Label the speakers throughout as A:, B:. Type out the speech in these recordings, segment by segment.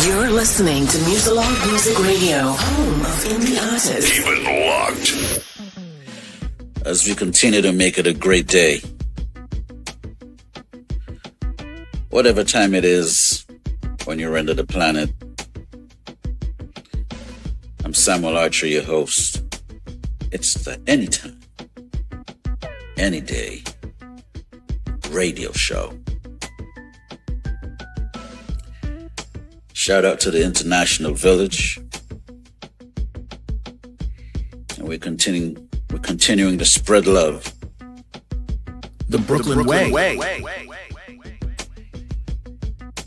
A: You're listening to Musalog Music Radio, home of indie artists.
B: Keep it locked. As we continue to make it a great day, whatever time it is when you're under the planet, I'm Samuel Archer, your host. It's the Anytime, Anyday radio show. Shout out to the International Village. And we're continuing to spread love.
C: The Brooklyn Way.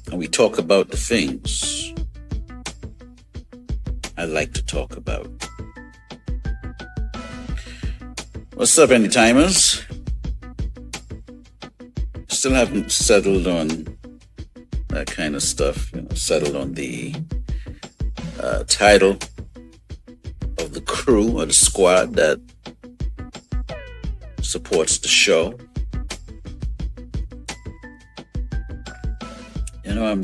B: And we talk about the things I like to talk about. What's up, Anytimers? Still haven't settled on that kind of stuff, settled on the title of the crew or the squad that supports the show. I'm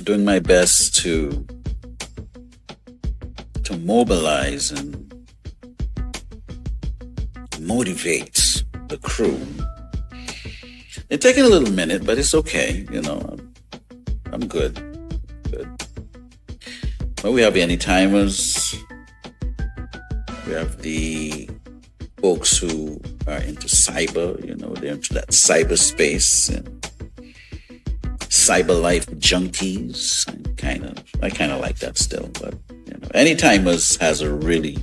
B: doing my best to mobilize and motivate the crew. It's taking a little minute, but it's okay. I'm good. Well, we have the Anytimers. We have the folks who are into cyber. They're into that cyberspace and cyber life junkies. I kind of like that still, but Anytimers has a really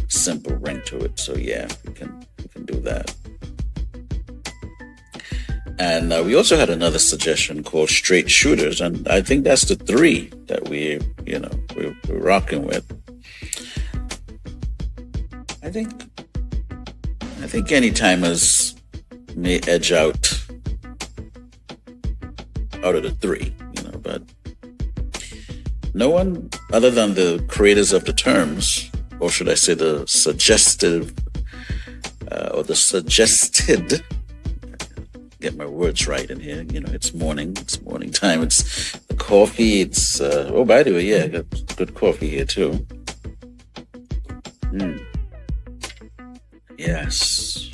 B: simple ring to it. So yeah, we can do that. And we also had another suggestion called Straight Shooters, and I think that's the three that we're rocking with. I think Anytimers may edge out of the three, but no one other than the creators of the terms, or should I say the suggested, get my words right in here. It's morning time. It's the coffee. It's, by the way, yeah, I got good coffee here too. Yes.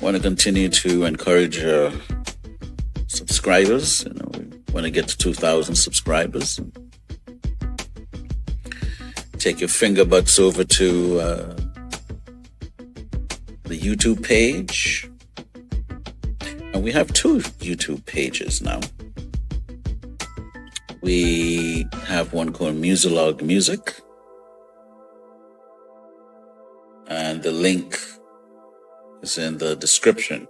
B: Want to continue to encourage subscribers. We want to get to 2,000 subscribers. Take your finger butts over to the YouTube page. And we have two YouTube pages now. We have one called Musalog Music. And the link is in the description.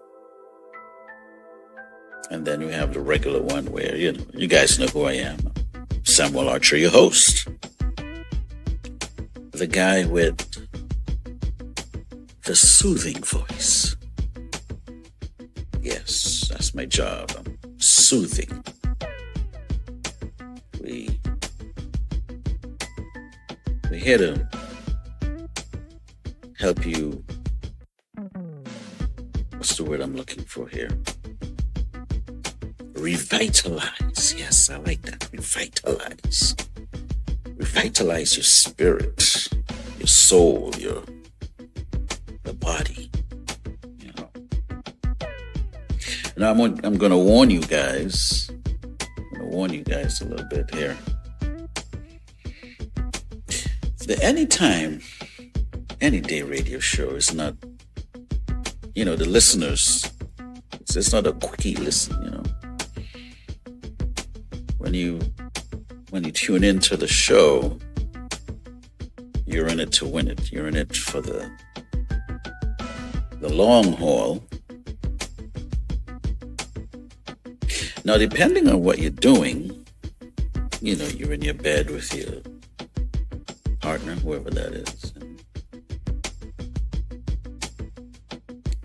B: And then we have the regular one where, you guys know who I am. Samuel Archer, your host. The guy with the soothing voice. Yes, that's my job. I'm soothing. We're here to help you. What's the word I'm looking for here? Revitalize. Yes, I like that. Revitalize. Revitalize your spirit, your soul, the body. Now I'm going to warn you guys. I'm going to warn you guys a little bit here. The Anytime, Anyday radio show is not, the listeners. It's not a quickie listen. When you tune into the show, you're in it to win it. You're in it for the long haul. Now, depending on what you're doing, you're in your bed with your partner, whoever that is.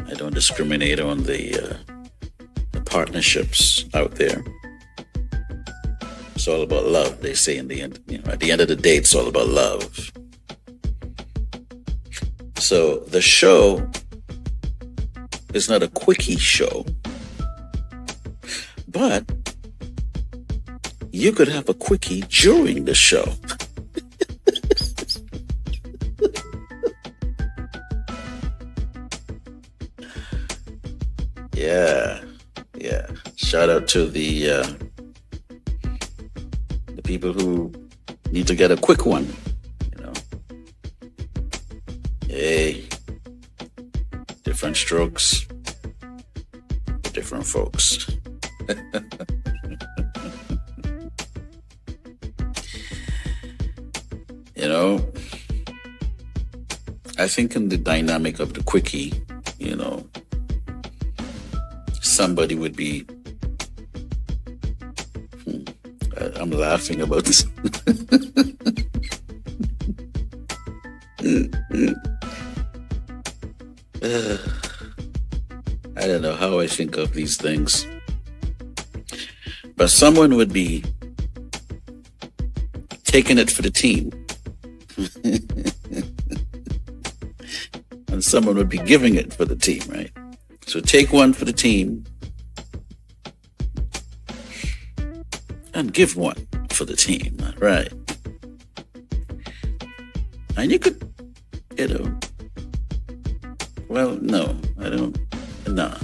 B: I don't discriminate on the partnerships out there. It's all about love, they say in the end. At the end of the day, it's all about love. So the show is not a quickie show, but you could have a quickie during the show. Yeah. Shout out to the people who need to get a quick one. Hey, different strokes, different folks. I think in the dynamic of the quickie, somebody would be. I'm laughing about this. I don't know how I think of these things, but someone would be taking it for the team. And someone would be giving it for the team, right? So take one for the team and give one for the team, right? And you could, well, no, I don't, no,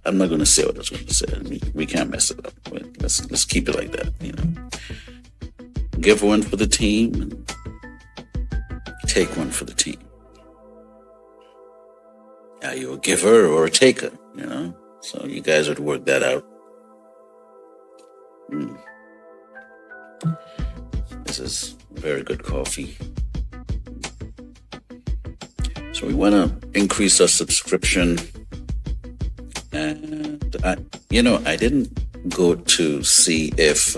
B: I'm not going to say what I was going to say. We can't mess it up. Let's keep it like that, Give one for the team and take one for the team. Are you a giver or a taker, So you guys would work that out. This is very good coffee. So we want to increase our subscription. And I didn't go to see if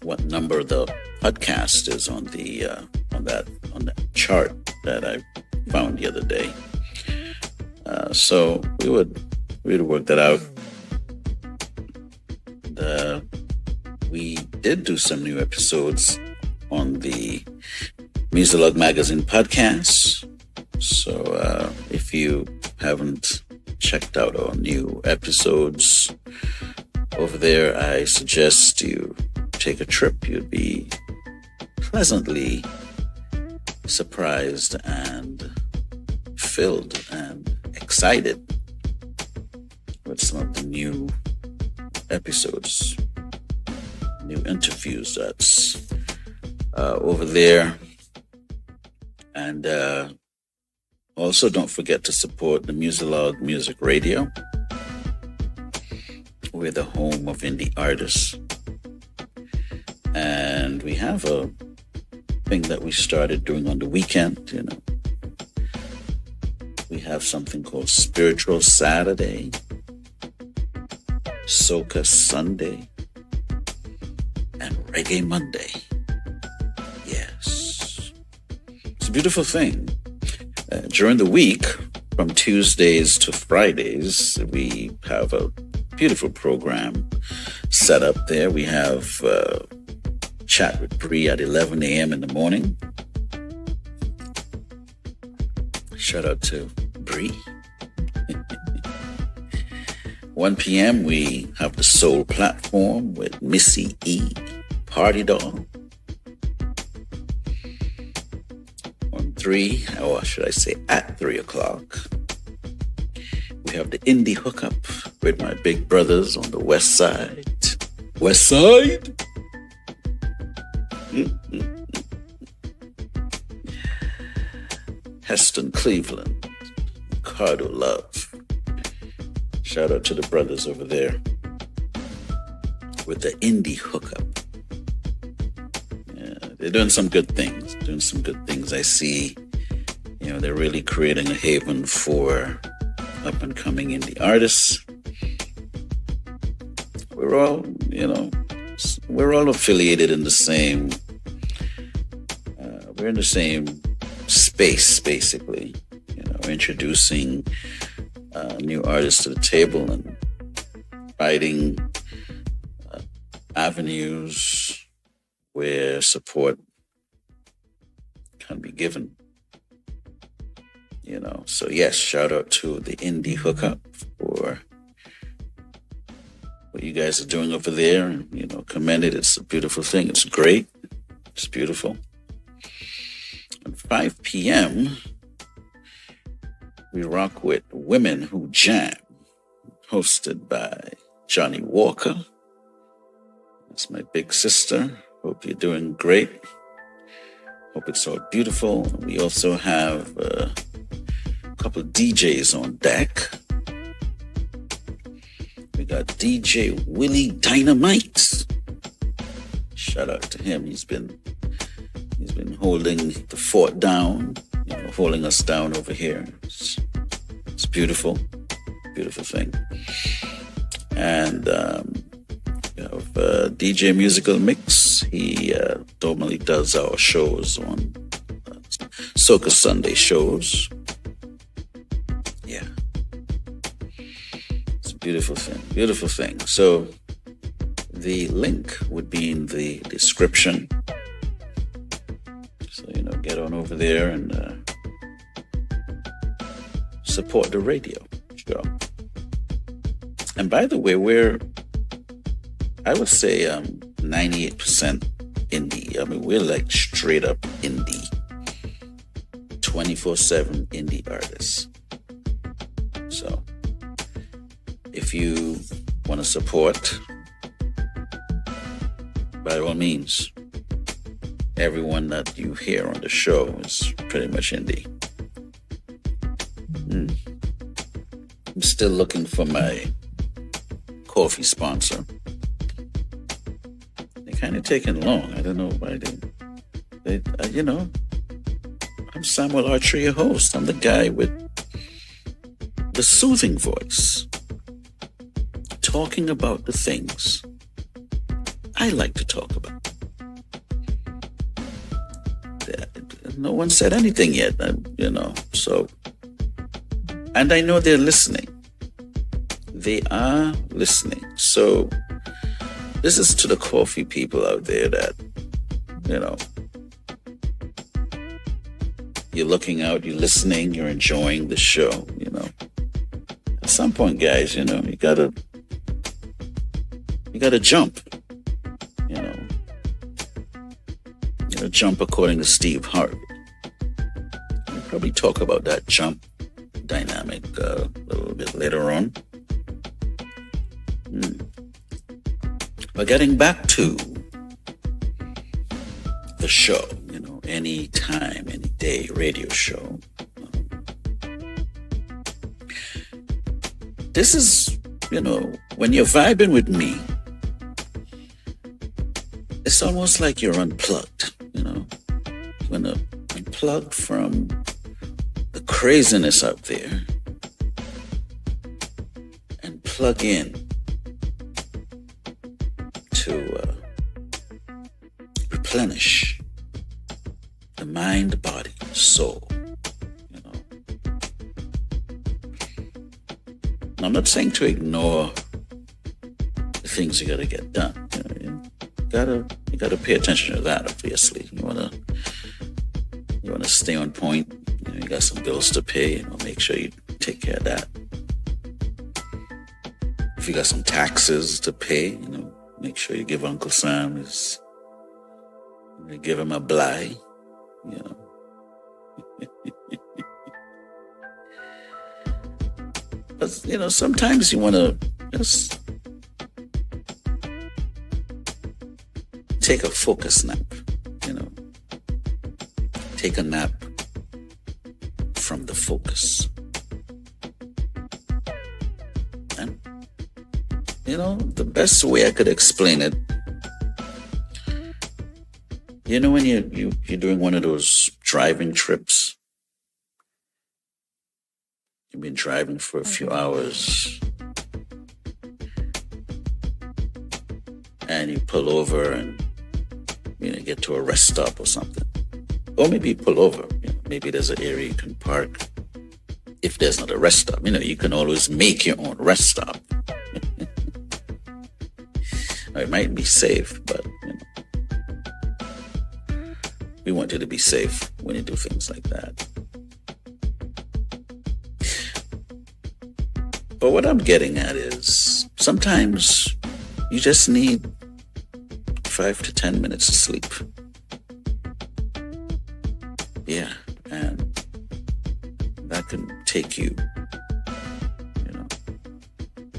B: what number the podcast is on the on that chart that I found the other day. So we'd work that out. We did do some new episodes on the Musalog Magazine podcast. So if you haven't checked out our new episodes over there, I suggest you take a trip. You'd be pleasantly surprised and filled and excited with some of the new episodes, new interviews that's over there. And also don't forget to support the Musalog Music Radio. We're the home of indie artists. And we have a thing that we started doing on the weekend, We have something called Spiritual Saturday, Soca Sunday, and Reggae Monday. Yes. It's a beautiful thing. During the week, from Tuesdays to Fridays, we have a beautiful program set up there. We have Chat with Bree at 11 a.m. in the morning. Shout out to Bree. 1 p.m. we have the Soul Platform with Missy E, Party Doll. On 3, or should I say at 3 o'clock, we have the Indie Hookup with my big brothers on the West Side. West Side? Heston Cleveland, Cardo Love. Shout out to the brothers over there with the Indie Hookup. Yeah, they're doing some good things. I see, they're really creating a haven for up and coming indie artists. We're all affiliated in the same, we're in the same space, basically, introducing new artists to the table and finding avenues where support can be given. So yes, shout out to the Indie Hookup for what you guys are doing over there, and commend it. It's a beautiful thing. It's great. It's beautiful. At 5 p.m., we rock with Women Who Jam, hosted by Johnny Walker. That's my big sister. Hope you're doing great. Hope it's all beautiful. We also have a couple of DJs on deck. We got DJ Willie Dynamite. Shout out to him. He's been holding the fort down, holding us down over here. It's beautiful, beautiful thing. And we have DJ Musical Mix. He normally does our shows on Soca Sunday shows. Yeah. It's a beautiful thing, beautiful thing. So the link would be in the description. So, get on over there and support the radio. Sure. And by the way, I would say 98% indie. I mean, we're like straight up indie. 24/7 indie artists. So if you want to support, by all means, everyone that you hear on the show is pretty much indie. I'm still looking for my coffee sponsor. They're kind of taking long. I don't know why I'm Samuel Archer, your host. I'm the guy with the soothing voice, talking about the things I like to talk about. No one said anything yet, so, and I know they're listening. They are listening. So this is to the coffee people out there that, you're looking out, you're listening, you're enjoying the show, At some point, guys, you gotta jump, jump according to Steve Harvey. We'll probably talk about that jump dynamic a little bit later on. But getting back to the show, Anytime, Anyday radio show. This is, when you're vibing with me, it's almost like you're unplugged, You're unplugged from the craziness out there and plug in to replenish the mind, body, soul. Now, I'm not saying to ignore the things you got to get done. You gotta pay attention to that. Obviously, you wanna stay on point. You got some bills to pay. Make sure you take care of that. If you got some taxes to pay, make sure you give Uncle Sam give him a bly. But sometimes you want to just take a focus nap, take a nap from the focus. And, the best way I could explain it, when you're doing one of those driving trips, you've been driving for a few hours, and you pull over and get to a rest stop or something. Or maybe you pull over. Maybe there's an area you can park. If there's not a rest stop, you can always make your own rest stop. It might be safe, but we want you to be safe when you do things like that. But what I'm getting at is, sometimes you just need 5 to 10 minutes of sleep. Yeah, and that can take you,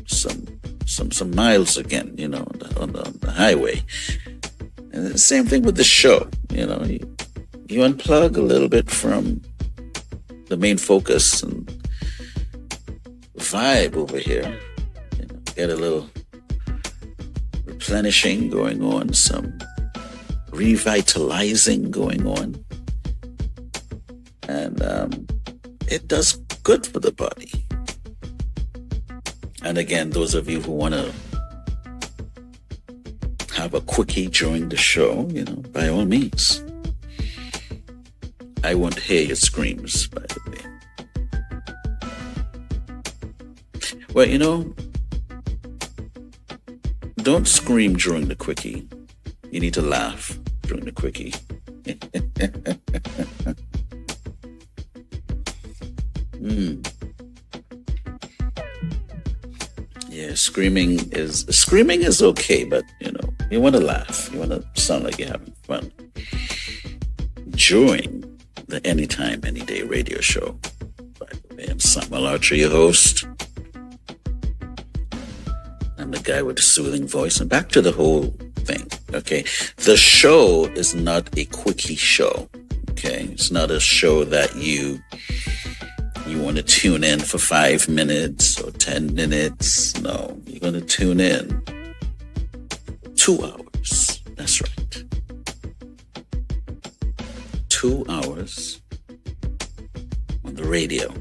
B: some miles again, on the highway. And the same thing with the show. You unplug a little bit from the main focus and vibe over here. Get a little replenishing going on, some revitalizing going on. And it does good for the body. And again, those of you who want to have a quickie during the show, by all means. I won't hear your screams, by the way. Well, don't scream during the quickie. You need to laugh during the quickie. Yeah, screaming is okay, but you want to laugh. You want to sound like you're having fun during the Anytime, Anyday radio show. By the way, I'm Samuel Archer, your host. I'm the guy with the soothing voice. And back to the whole thing, okay? The show is not a quickie show, okay? It's not a show that you want to tune in for 5 minutes or 10 minutes. No, you're going to tune in 2 hours. That's right. 2 hours on the radio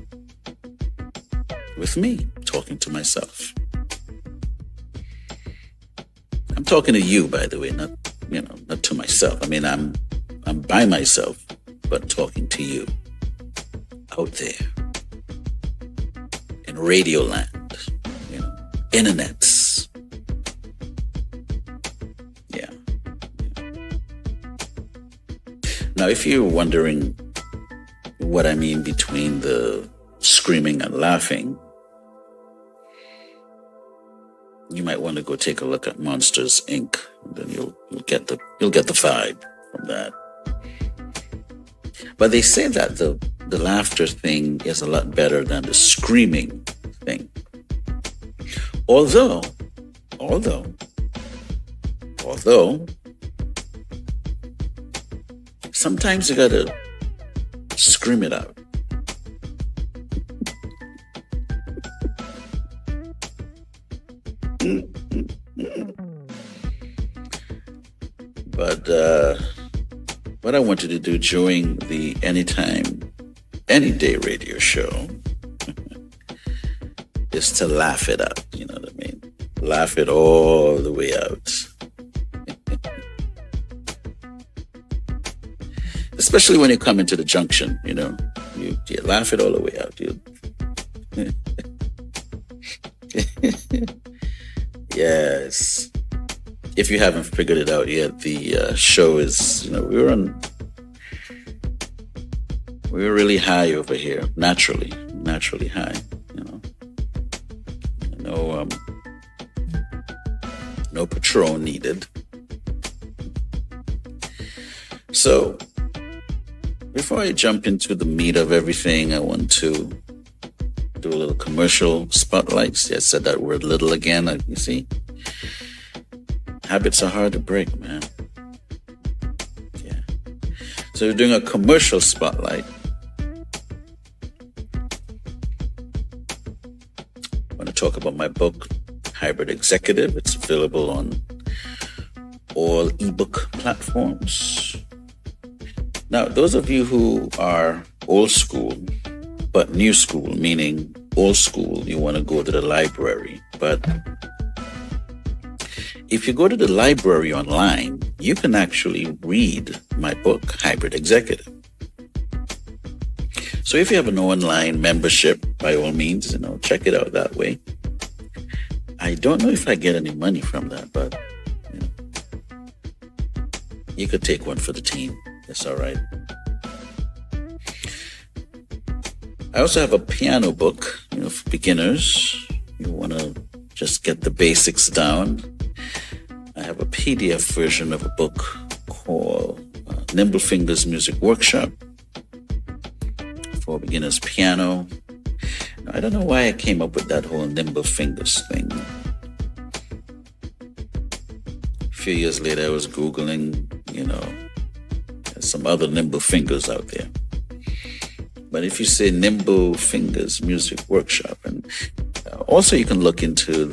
B: with me talking to myself. I'm talking to you, by the way, not to myself. I mean, I'm by myself, but talking to you out there in radio land, internets. Yeah. Now, if you're wondering what I mean between the screaming and laughing, you might want to go take a look at Monsters Inc. Then you'll get the vibe from that. But they say that the laughter thing is a lot better than the screaming thing. Although, sometimes you gotta scream it out. But what I wanted to do during the Anytime, Anyday radio show is to laugh it out. You know what I mean? Laugh it all the way out. Especially when you come into the junction, you laugh it all the way out. Yes. If you haven't figured it out yet, the show is, we were really high over here, naturally high, no Patron needed. So, before I jump into the meat of everything, I want to do a little commercial spotlight. See, I said that word little again, you see? Habits are hard to break, man. Yeah. So we're doing a commercial spotlight. I want to talk about my book, Hybrid Executive. It's available on all ebook platforms. Now, those of you who are old school, but new school, meaning old school, you want to go to the library. But if you go to the library online, you can actually read my book, Hybrid Executive. So if you have an online membership, by all means, check it out that way. I don't know if I get any money from that, but you could take one for the team. That's all right. I also have a piano book, for beginners. You want to just get the basics down. I have a PDF version of a book called Nimble Fingers Music Workshop for Beginners Piano. Now, I don't know why I came up with that whole Nimble Fingers thing. A few years later, I was Googling, there's some other Nimble Fingers out there. But if you say Nimble Fingers Music Workshop, and also you can look into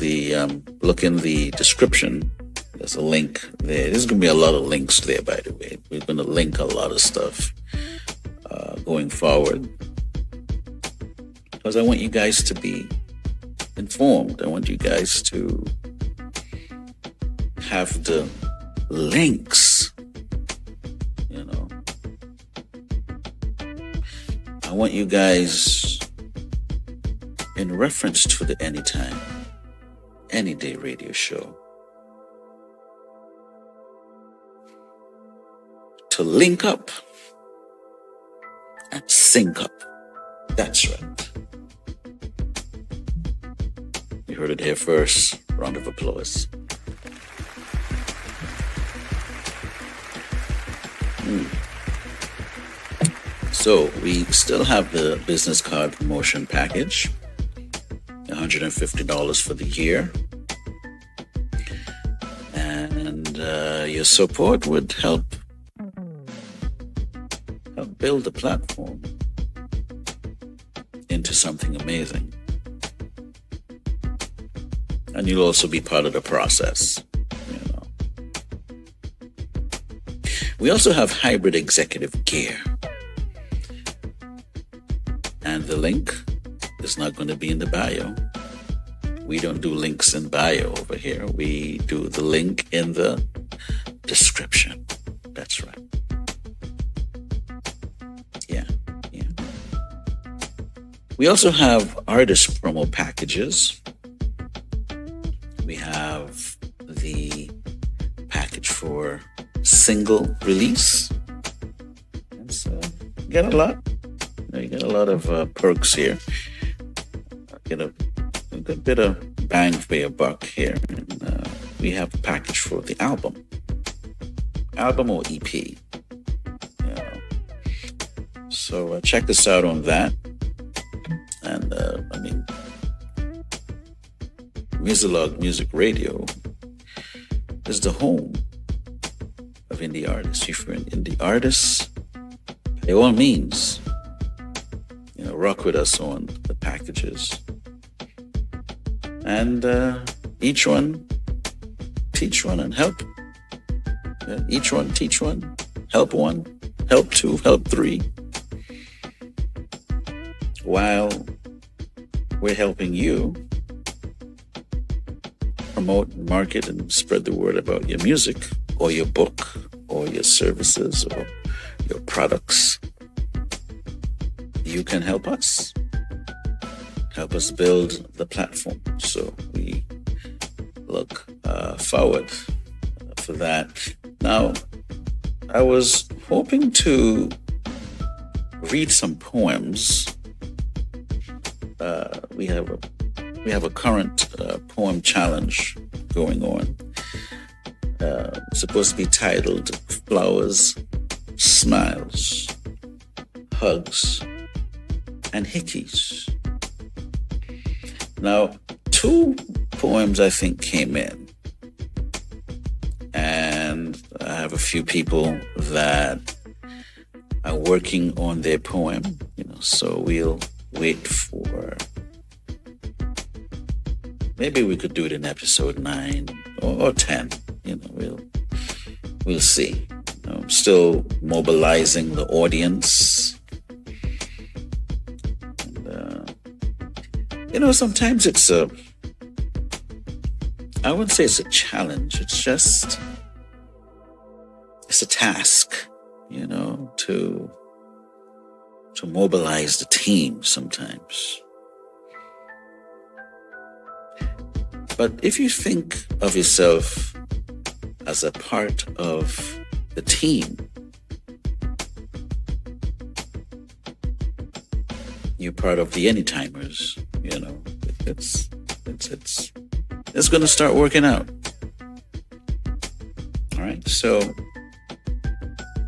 B: look in the description. There's a link there. There's going to be a lot of links there, by the way. We're going to link a lot of stuff going forward. Because I want you guys to be informed. I want you guys to have the links, I want you guys, in reference to the Anytime, Anyday radio show, to link up and sync up. That's right. You heard it here first. Round of applause. So we still have the business card promotion package, $150 for the year. And your support would help build the platform into something amazing. And you'll also be part of the process. We also have hybrid executive gear. And the link is not going to be in the bio. We don't do links in bio over here. We do the link in the description. That's right. Yeah. We also have artist promo packages. We have the package for single release. And so you get a lot. You get a lot of perks here. Get a good bit of bang for your buck here. And, we have a package for the album or EP. So check us out on that. And Musiclog Music Radio is the home of indie artists. If you're an indie artist, by all means, rock with us on the packages. And each one, teach one and help. Each one, teach one, help one, help two, help three. While we're helping you promote, market, and spread the word about your music or your book or your services or your products, you can help us build the platform. So we look forward for that. Now, I was hoping to read some poems. We have a current poem challenge going on. It's supposed to be titled Flowers, Smiles, Hugs, and Hickeys. Now, 2 poems I think came in, and I have a few people that are working on their poem, so we'll wait for, maybe we could do it in episode 9 or 10, we'll see. I'm still mobilizing the audience. And, sometimes it's I wouldn't say it's a challenge. It's a task, to mobilize the team sometimes. But if you think of yourself as a part of the team, you're part of the Anytimers, it's going to start working out. All right. So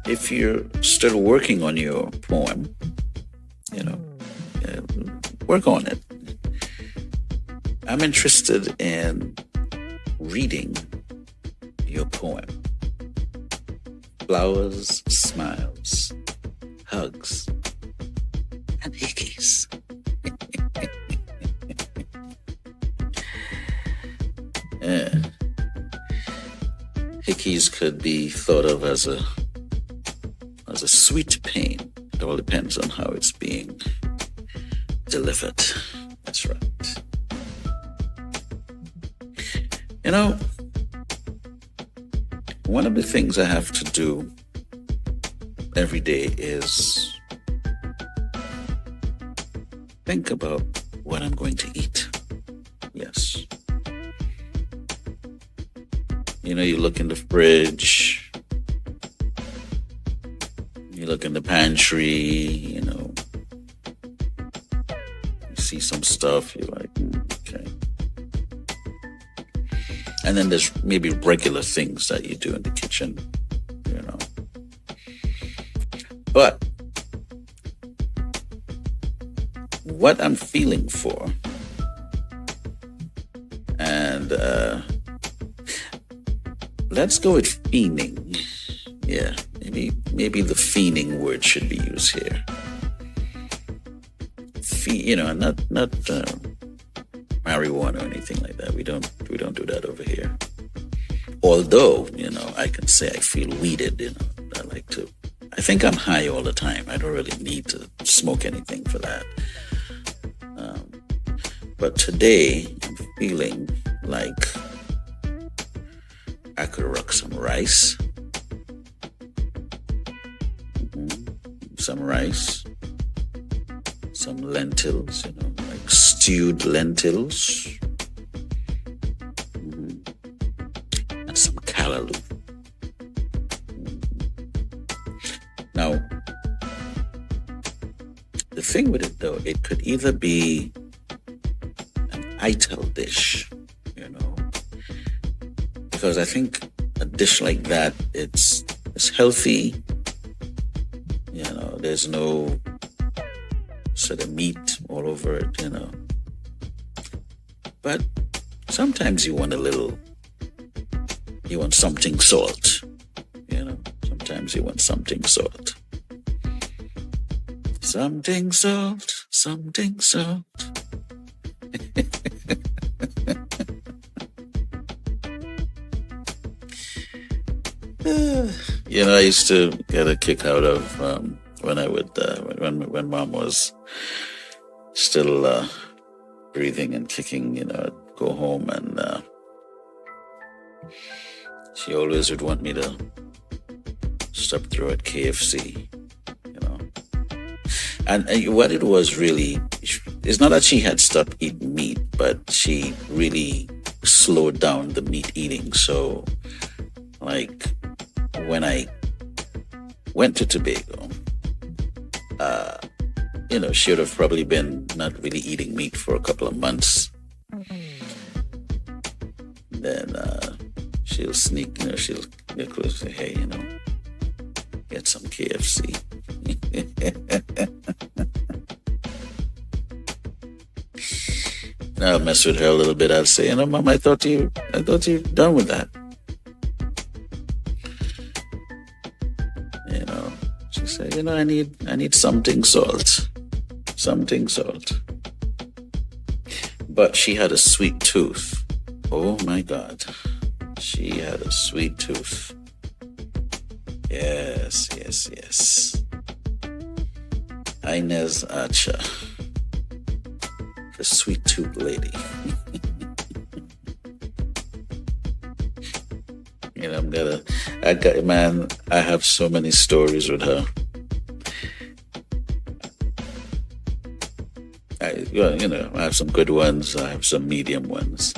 B: if you're still working on your poem, work on it. I'm interested in reading your poem. Flowers, smiles, hugs, and hickeys. Yeah. Hickeys could be thought of as a sweet pain. It all depends on how it's being delivered. That's right. One of the things I have to do every day is think about what I'm going to eat. Yes. You look in the fridge, you look in the pantry, you see some stuff, you're like, okay. And then there's maybe regular things that you do in the kitchen, But what I'm feeling for, and let's go with fiending. Yeah, maybe the fiending word should be used here. Not marijuana or anything like that. We don't do that over here. Although, I can say I feel weeded, I think I'm high all the time. I don't really need to smoke anything for that. But today I'm feeling like I could rock some rice. Some rice. Some lentils, like stewed lentils. And some callaloo. Now, the thing with it though, it could either be an ital dish, because I think a dish like that, it's healthy. There's no sort of meat all over it, But sometimes you want something salt, Sometimes you want something salt. Something salt, something salt. I used to get a kick out of when I would when Mom was still breathing and kicking. I'd go home and she always would want me to stop through at KFC. And what it was really, it's not that she had stopped eating meat, but she really slowed down the meat eating. So, when I went to Tobago, she would have probably been not really eating meat for a couple of months. Then she'll sneak, she'll get close and say, hey, get some KFC. I'll mess with her a little bit. I'll say, Mom, I thought you're done with that. She said, I need something salt. Something salt. But she had a sweet tooth. Oh my God. She had a sweet tooth. Yes. Inez Archer. The sweet tooth lady. I have so many stories with her. I have some good ones. I have some medium ones.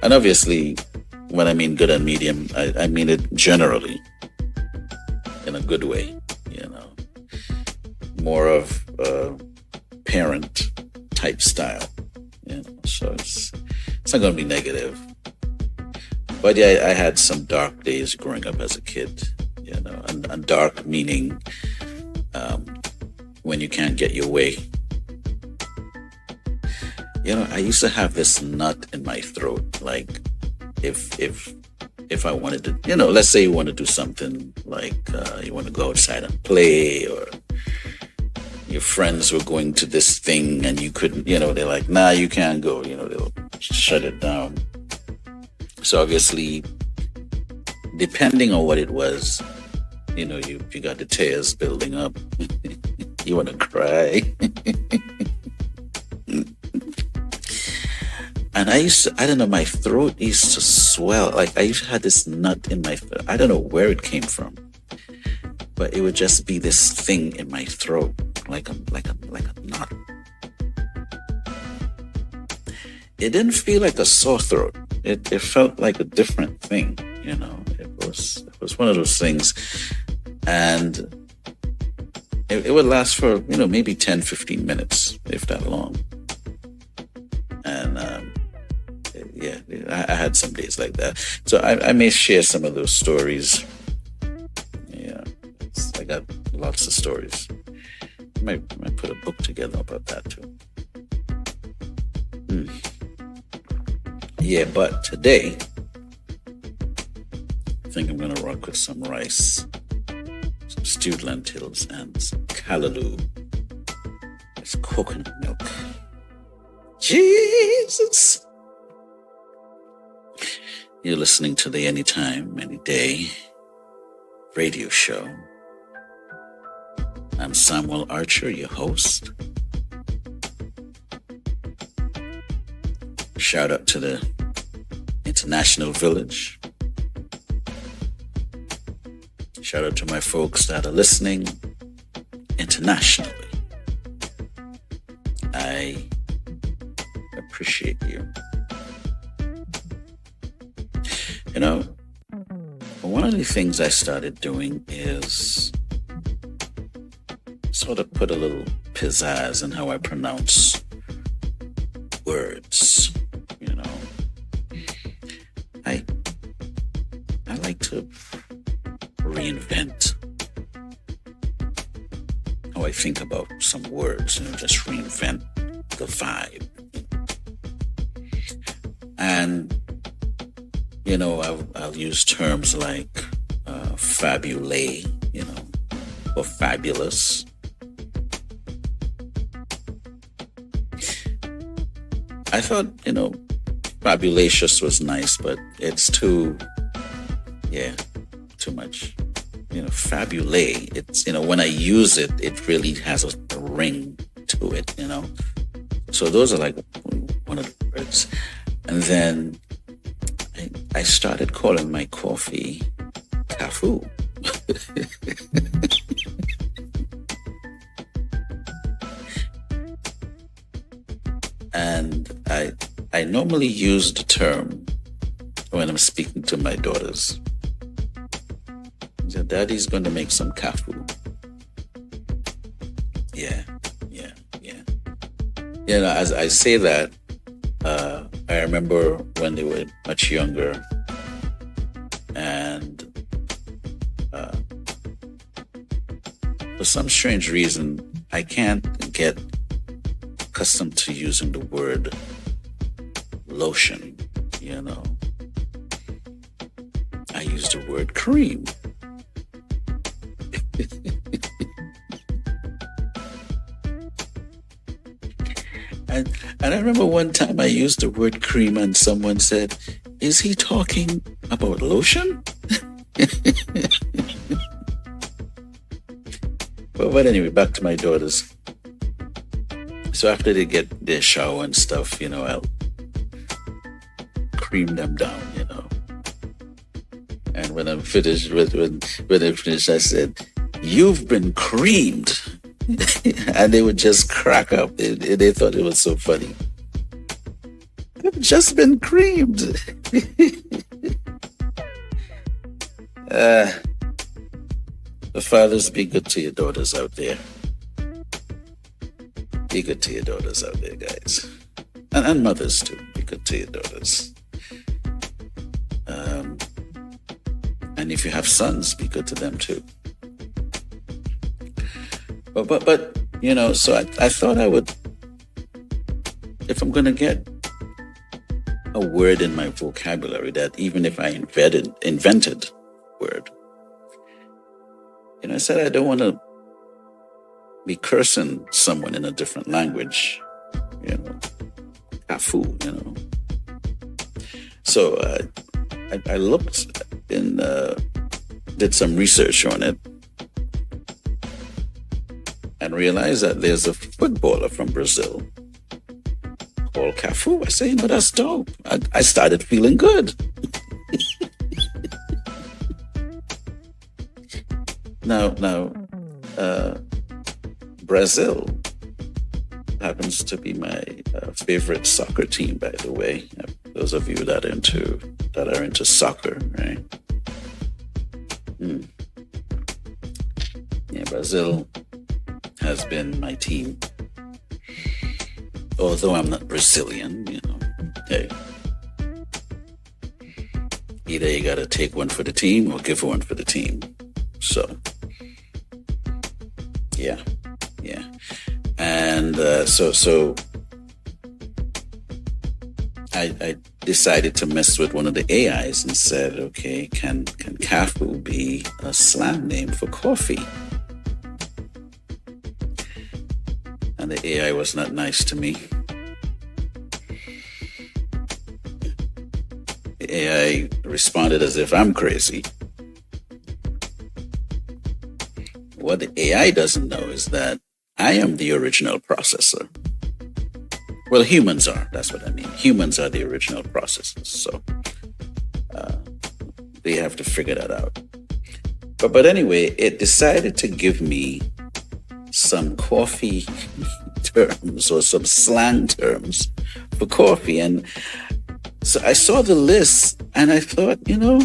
B: And obviously, when I mean good and medium, I mean it generally in a good way, more of a parent type style, so it's not going to be negative. But yeah, I had some dark days growing up as a kid, and dark meaning when you can't get your way. I used to have this nut in my throat. Like if I wanted to, let's say you want to do something like you want to go outside and play, or your friends were going to this thing and you couldn't, they're like, nah, you can't go, they'll shut it down. So obviously, depending on what it was, you got the tears building up. You want to cry. And I don't know, my throat used to swell. Like I used to have this nut in my throat. I don't know where it came from, but it would just be this thing in my throat, like a knot. It didn't feel like a sore throat. It felt like a different thing, It was one of those things, and it would last for maybe 10, 15 minutes, if that long. And I had some days like that. So I may share some of those stories. Yeah, I got lots of stories. I might put a book together about that too. Yeah, but today, I think I'm going to rock with some rice, some stewed lentils, and some callaloo. It's coconut milk. Jesus! You're listening to the Anytime, Anyday radio show. I'm Samuel Archer, your host. Shout out to the International Village. Shout out to my folks that are listening internationally. I appreciate you. One of the things I started doing is sort of put a little pizzazz in how I pronounce words. I like to reinvent how I think about some words, just reinvent the vibe. And I'll use terms like fabulate, or fabulous. I thought, fabulous was nice, but it's too much. Fabulate, it's, when I use it, it really has a ring to it, So those are like one of the words. And then I started calling my coffee Cafu. And I normally use the term when I'm speaking to my daughters. Daddy's going to make some cafu. Yeah. As I say that, I remember when they were much younger, and for some strange reason, I can't get accustomed to using the word lotion, I use the word cream. And I remember one time I used the word cream and someone said, "Is he talking about lotion?" But anyway, back to my daughters. So after they get their shower and stuff, I'll cream them down, And when I'm finished, when they finished, I said, "You've been creamed." And they would just crack up. They thought it was so funny. "I've just been creamed." The fathers, be good to your daughters out there. Be good to your daughters out there, guys. And mothers too. Be good to your daughters. And if you have sons, be good to them too. But you know, so I thought I would, if I'm going to get a word in my vocabulary that even if I invented word, you know, I said I don't want to be cursing someone in a different language, you know, kafu, you know. So I looked and did some research on it and realized that there's a footballer from Brazil called Cafu. I say, you know, that's dope. I started feeling good. Now, Brazil happens to be my favorite soccer team, by the way. Those of you that are into soccer, right? Yeah, Brazil has been my team. Although I'm not Brazilian, you know, hey, either you gotta take one for the team or give one for the team. So, yeah. And so I decided to mess with one of the AIs and said, okay, can Kafu be a slang name for coffee? And the AI was not nice to me. The AI responded as if I'm crazy. What the AI doesn't know is that I am the original processor. Well, humans are. That's what I mean. Humans are the original processors. So they have to figure that out. But anyway, it decided to give me some coffee terms or some slang terms for coffee. And so I saw the list and I thought, you know,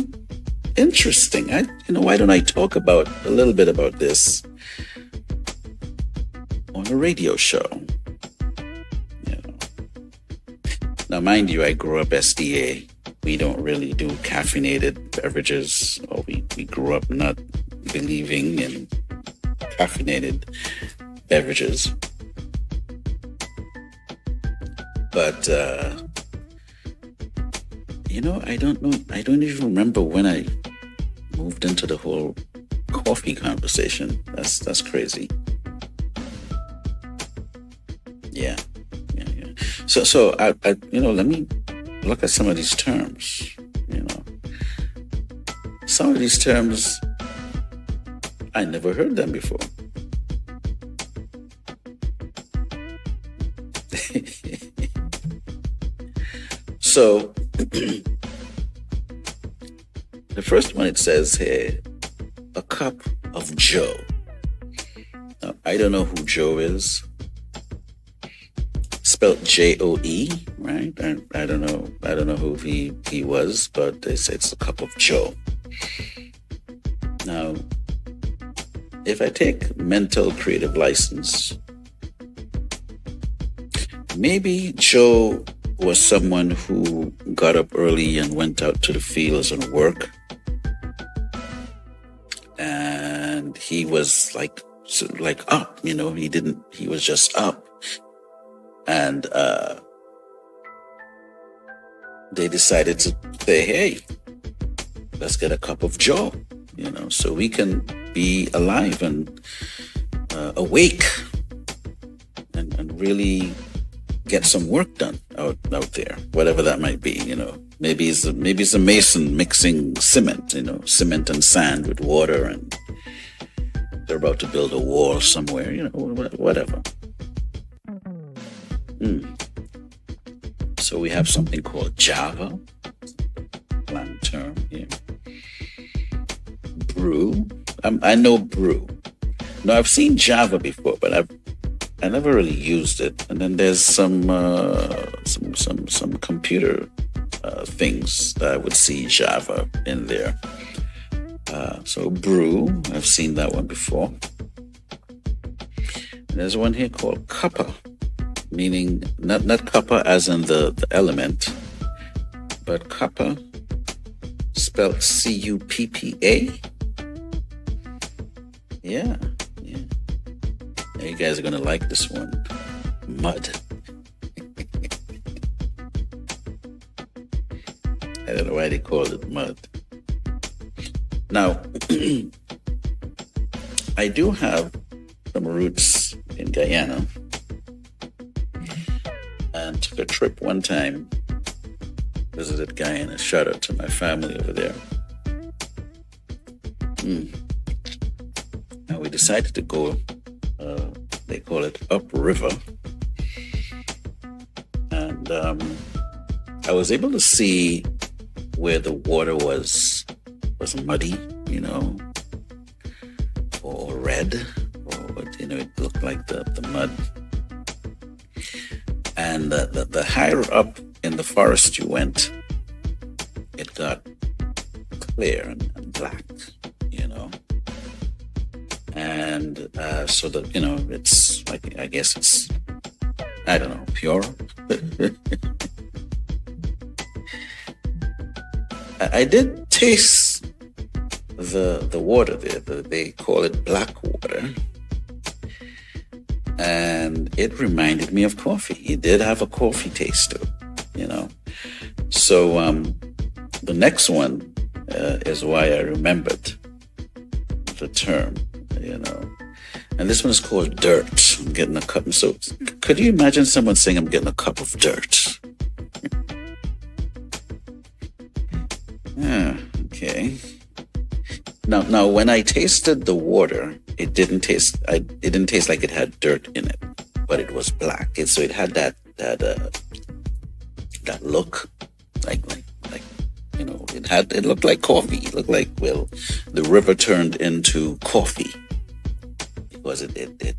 B: interesting. Why don't I talk about a little bit about this on a radio show? You know. Now, mind you, I grew up SDA. We don't really do caffeinated beverages, or we grew up not believing in caffeinated beverages. But, you know, I don't even remember when I moved into the whole coffee conversation. That's crazy. Yeah. So I let me look at some of these terms. You know, some of these terms I never heard them before. So the first one, it says here, a cup of Joe. Now, I don't know who Joe is. Spelled Joe, right? I don't know who he was, but they say it's a cup of Joe. Now, if I take mental creative license, maybe Joe was someone who got up early and went out to the fields and work. And he was like up, you know, he was just up. And they decided to say, hey, let's get a cup of Joe, you know, so we can be alive and awake and really get some work done out there, whatever that might be, you know. Maybe it's a mason mixing cement, you know, cement and sand with water, and they're about to build a wall somewhere, you know, whatever. So we have something called Java, long term here. Brew. I know brew. No, I've seen Java before, but I never really used it. And then there's some computer things that I would see Java in there. So brew, I've seen that one before. And there's one here called cuppa, meaning not cuppa as in the element, but cuppa spelled Cuppa. Yeah. Now you guys are gonna like this one. Mud. I don't know why they called it mud. Now, I do have some roots in Guyana, and took a trip one time, visited Guyana. Shout out to my family over there. And we decided to go, they call it upriver. And I was able to see where the water was muddy, or red, or it looked like the mud. And the higher up in the forest you went, it got clear and black, and so that it's like, I guess it's, I don't know, pure. I did taste the water there. They call it black water, and it reminded me of coffee. It did have a coffee taste to it, So the next one is why I remembered the term, And this one is called dirt. I'm getting a cup. So could you imagine someone saying, I'm getting a cup of dirt? Yeah, okay. Now, when I tasted the water, it didn't taste like it had dirt in it, but it was black. So it had that look, like it looked like coffee. It looked like, well, the river turned into coffee because it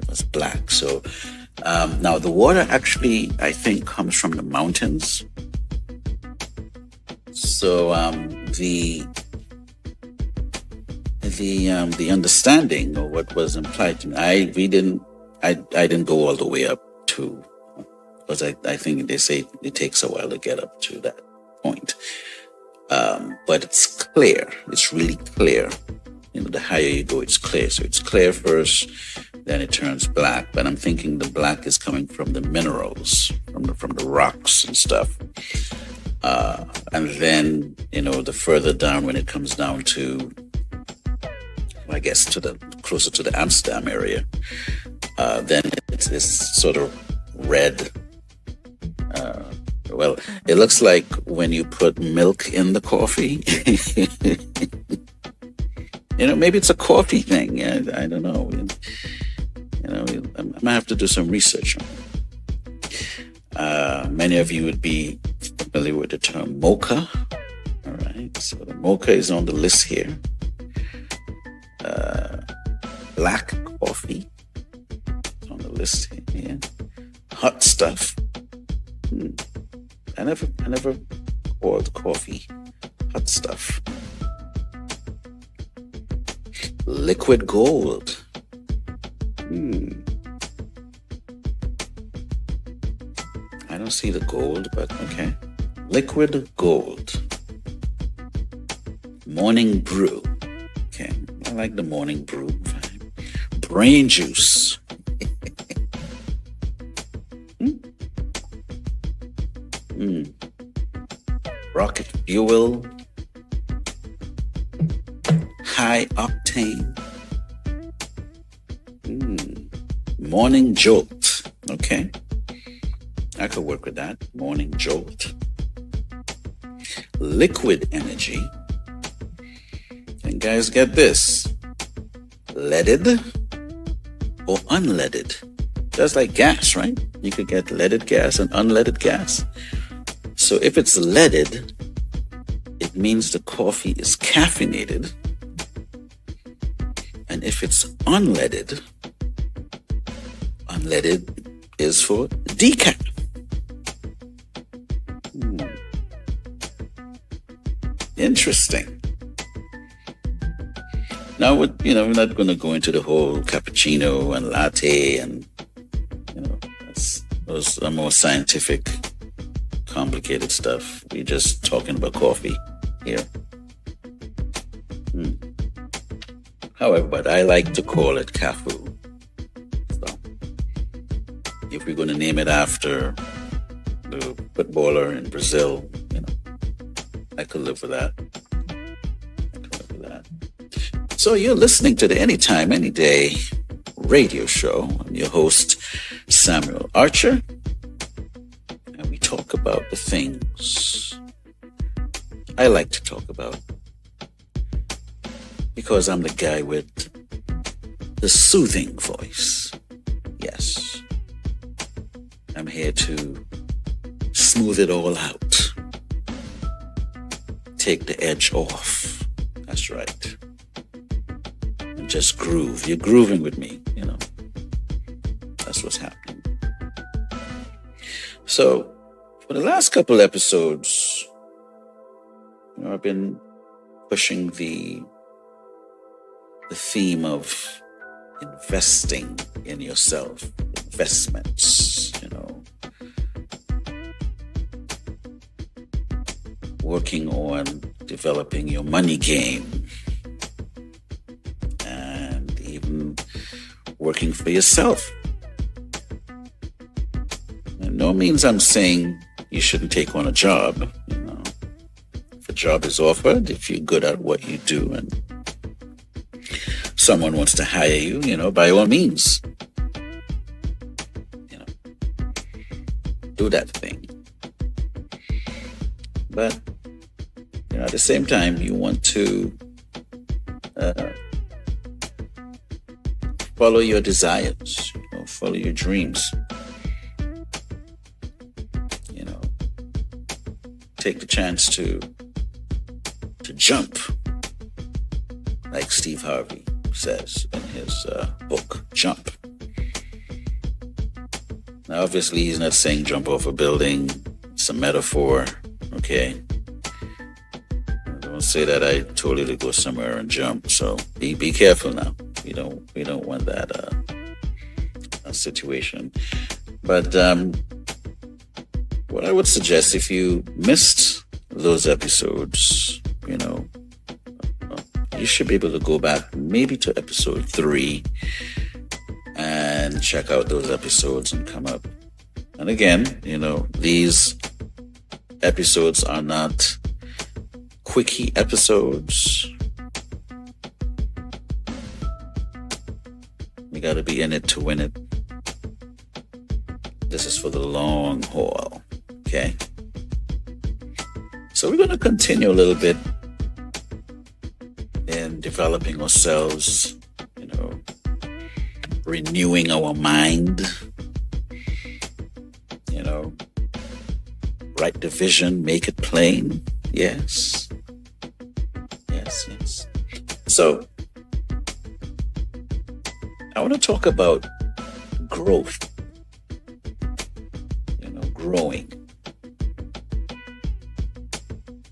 B: was black. So now the water actually, I think, comes from the mountains. So the understanding of what was implied to me, I didn't go all the way up to, because I think they say it takes a while to get up to that point. But it's clear. It's really clear. The higher you go, it's clear. So it's clear first, then it turns black. But I'm thinking the black is coming from the minerals, from the rocks and stuff. And then, the further down, when it comes down to, I guess, closer to the Amsterdam area, then it's sort of red. Well, it looks like when you put milk in the coffee. Maybe it's a coffee thing. I don't know. I might have to do some research on it. Many of you would be familiar with the term mocha. All right, so the mocha is on the list here. Black coffee is on the list here. Hot stuff. I never called coffee hot stuff. Liquid gold. I don't see the gold, but okay. Liquid gold. Morning brew. Okay, I like the morning brew. Brain juice. Rocket fuel. High octane. Morning jolt. Okay. I could work with that. Morning jolt. Liquid energy. And guys, get this. Leaded or unleaded. Just like gas, right? You could get leaded gas and unleaded gas. So if it's leaded, it means the coffee is caffeinated. And if it's unleaded is for decaf. Interesting. Now, we're not going to go into the whole cappuccino and latte and, those are more scientific, complicated stuff. We're just talking about coffee here. However, but I like to call it Cafu. So, if we're going to name it after the footballer in Brazil, I could live with that. So you're listening to the Anytime, Anyday radio show. I'm your host, Samuel Archer. And we talk about the things I like to talk about. Because I'm the guy with the soothing voice. Yes. I'm here to smooth it all out. Take the edge off. That's right. And just groove. You're grooving with me, That's what's happening. So, for the last couple episodes, I've been pushing the theme of investing in yourself, investments, working on developing your money game, and even working for yourself. And no means I'm saying you shouldn't take on a job. If a job is offered, if you're good at what you do and someone wants to hire you, by all means, do that thing. But, at the same time, you want to follow your desires, follow your dreams. Take the chance to jump, like Steve Harvey says in his book, Jump. Now, obviously, he's not saying jump off a building. It's a metaphor, okay? Don't say that I told you to go somewhere and jump. So be careful now. We don't want that situation. But what I would suggest, if you missed those episodes, you should be able to go back maybe to episode 3 and check out those episodes and come up. And again, these episodes are not quickie episodes. You got to be in it to win it. This is for the long haul, okay? So we're going to continue a little bit in developing ourselves, renewing our mind, write the vision, make it plain. Yes. So, I want to talk about growth, growing.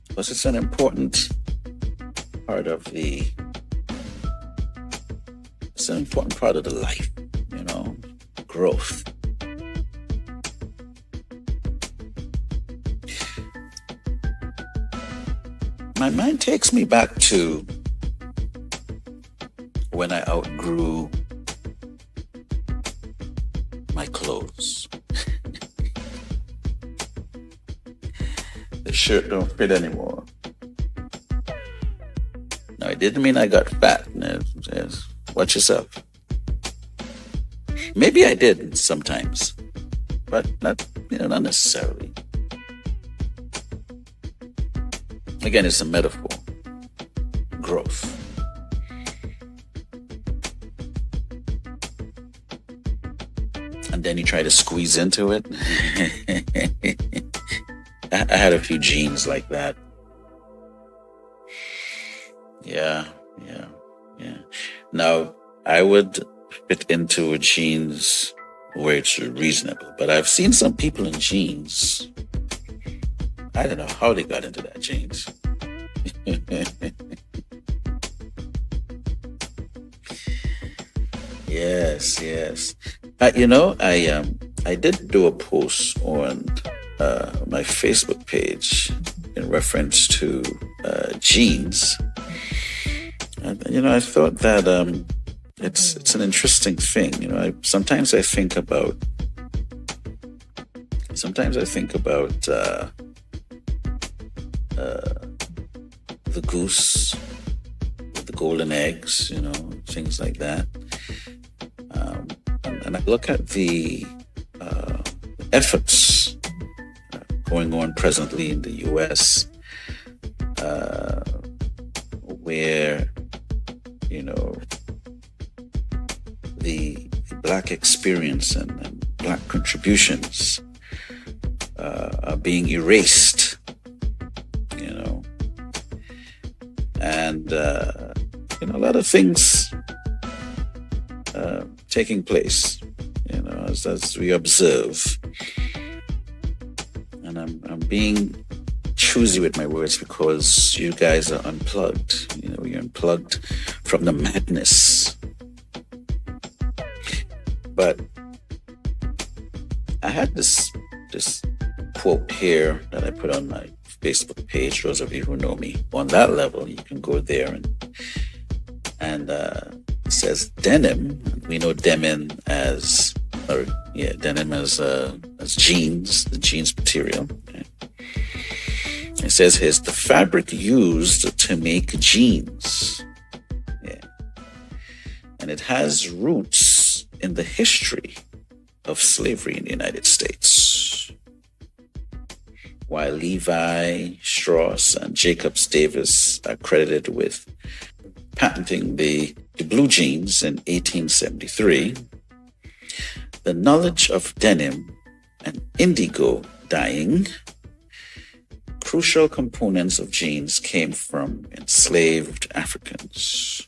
B: Because it's an important part of the life, growth. My mind takes me back to when I outgrew my clothes. The shirt don't fit anymore. Now, it didn't mean I got fat. Watch yourself. Maybe I did sometimes, but not necessarily. Again, it's a metaphor. Growth. And then you try to squeeze into it. I had a few jeans like that. Yeah. Now, I would fit into jeans where it's reasonable, but I've seen some people in jeans. I don't know how they got into that jeans. Yes. I did do a post on my Facebook page in reference to jeans. And, I thought that it's an interesting thing. Sometimes I think about the goose with the golden eggs, things like that. And I look at the efforts going on presently in the U.S., where, the Black experience and Black contributions are being erased, and a lot of things taking place, as we observe. And I'm being choosy with my words because you guys are unplugged. You're unplugged from the madness. But I had this quote here that I put on my Facebook page. Those of you who know me on that level, you can go there and it says denim. We know denim as jeans, the jeans material. Okay. It says here's the fabric used to make jeans. Yeah. And it has roots in the history of slavery in the United States. While Levi Strauss and Jacobs Davis are credited with patenting the blue jeans in 1873, the knowledge of denim and indigo dyeing, crucial components of jeans, came from enslaved Africans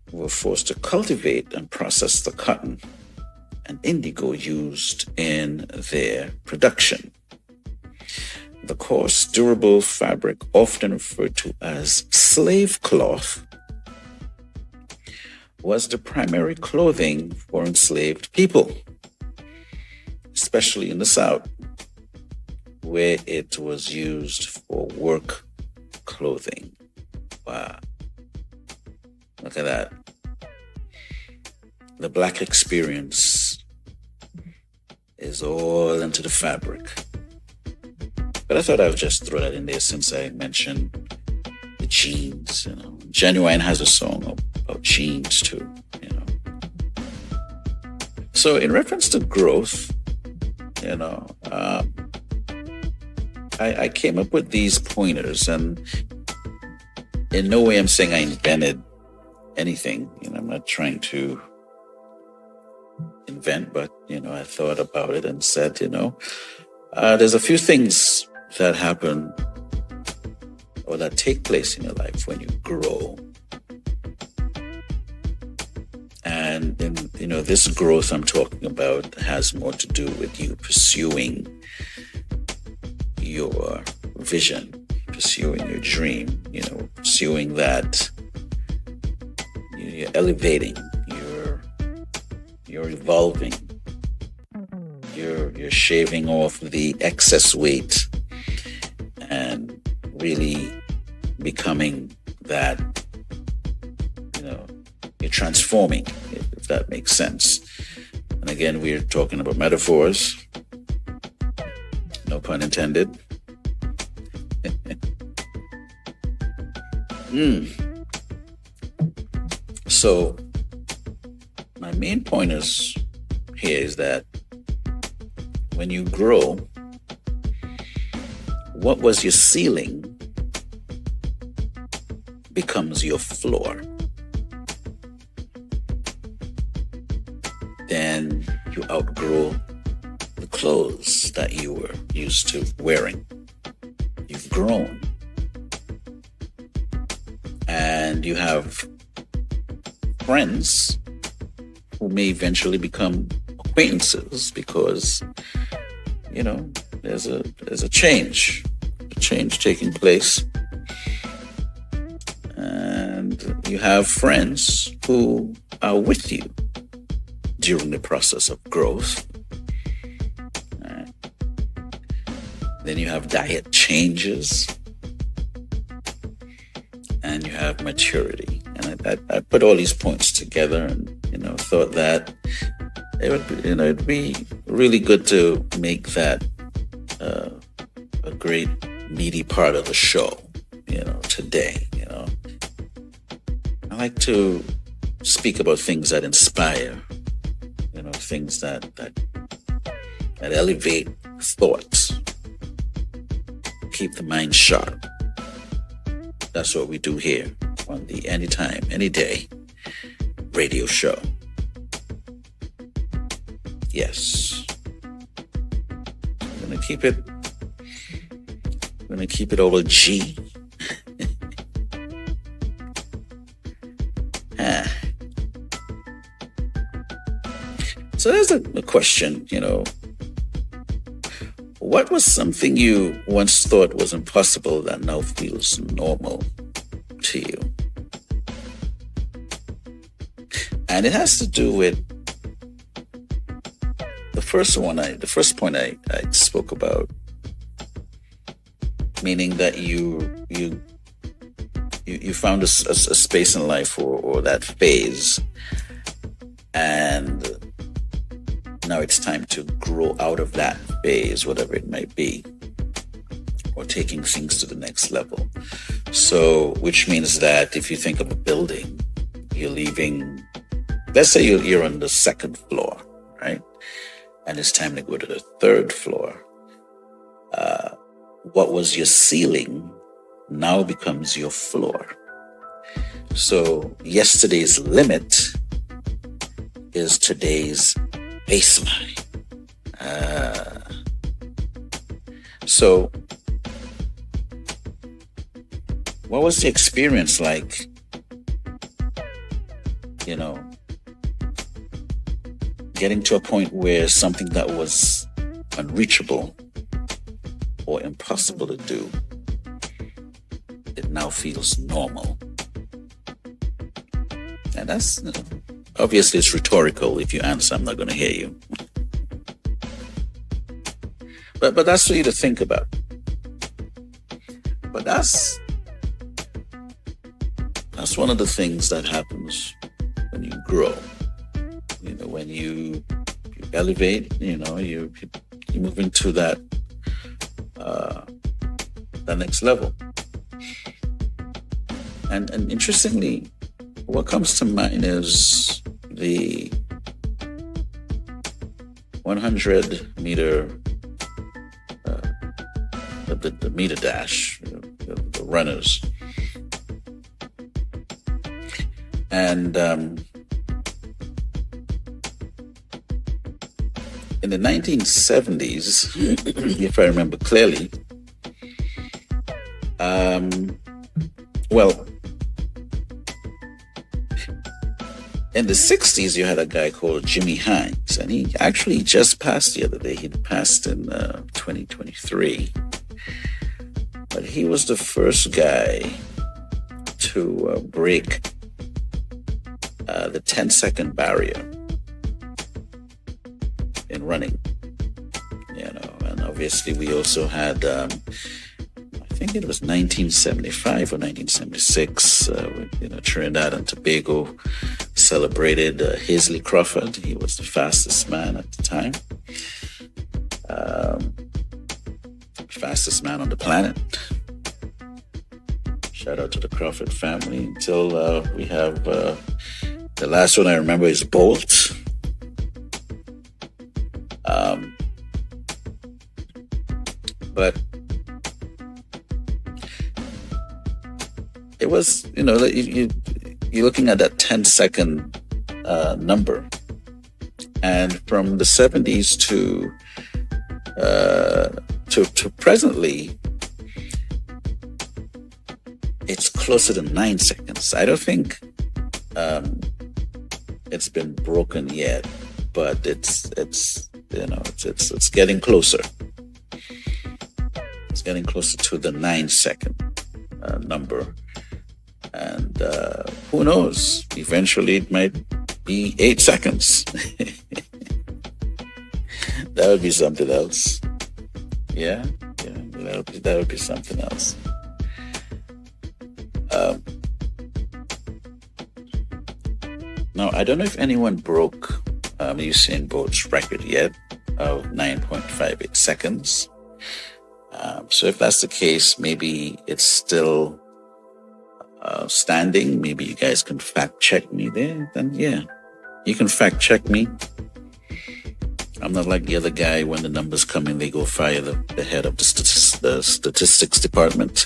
B: who were forced to cultivate and process the cotton and indigo used in their production. The coarse, durable fabric, often referred to as slave cloth, was the primary clothing for enslaved people, especially in the South, where it was used for work clothing. Wow. Look at that. The Black experience is all into the fabric. But I thought I would just throw that in there since I mentioned the jeans. Genuine has a song about jeans too. So in reference to growth, I came up with these pointers, and in no way I'm saying I invented anything. I'm not trying to invent, but I thought about it and said, there's a few things that happen or that take place in your life when you grow. And this growth I'm talking about has more to do with you pursuing your vision, pursuing your dream, pursuing that. You're elevating, you're evolving, you're shaving off the excess weight and really becoming that, you're transforming, if that makes sense. And again, we're talking about metaphors, no pun intended. So my main point here is that when you grow, what was your ceiling becomes your floor. Then you outgrow the clothes that you were used to wearing. You've grown. And you have friends who may eventually become acquaintances because, there's a change taking place. And you have friends who are with you during the process of growth. Then you have diet changes. and you have maturity. And I put all these points together, and thought that it'd be really good to make that a great meaty part of the show. Today. I like to speak about things that inspire. Things that elevate thoughts, keep the mind sharp. That's what we do here on the Anytime, Anyday radio show. Yes. I'm gonna keep it over G. So there's a question, what was something you once thought was impossible that now feels normal to you? And it has to do with the first point I spoke about, meaning that you found a space in life or that phase, and now it's time to grow out of that phase, whatever it might be, or taking things to the next level. So, which means that if you think of a building, you're leaving, let's say you're on the second floor, right? And it's time to go to the third floor. What was your ceiling now becomes your floor. So yesterday's limit is today's baseline. So what was the experience like, getting to a point where something that was unreachable or impossible to do, it now feels normal? And that's, obviously it's rhetorical. If you answer, I'm not going to hear you. But that's for you to think about. But that's one of the things that happens when you grow. When you elevate, you move into that next level. And interestingly, what comes to mind is the 100-meter, the meter dash, the runners. And in the 1970s, if I remember clearly, in the 60s, you had a guy called Jimmy Hines, and he actually just passed the other day. He passed in 2023. But he was the first guy to break the 10-second barrier in running. And obviously we also had, I think it was 1975 or 1976, Trinidad and Tobago celebrated Hazley Crawford. He was the fastest man at the time. Fastest man on the planet. Shout out to the Crawford family. Until we have the last one I remember is Bolt. But it was, you're looking at that 10-second number, and from the 70s to presently, it's closer to 9 seconds. I don't think it's been broken yet, but it's getting closer. It's getting closer to the 9-second number. And who knows? Eventually it might be 8 seconds. That would be something else. Yeah, that would be something else. Now, I don't know if anyone broke Usain Bolt's record yet of 9.58 seconds. So if that's the case, maybe it's still standing. Maybe you guys can fact check me there. Then yeah, you can fact check me. I'm not like the other guy. When the numbers come in, they go fire the head of the statistics department.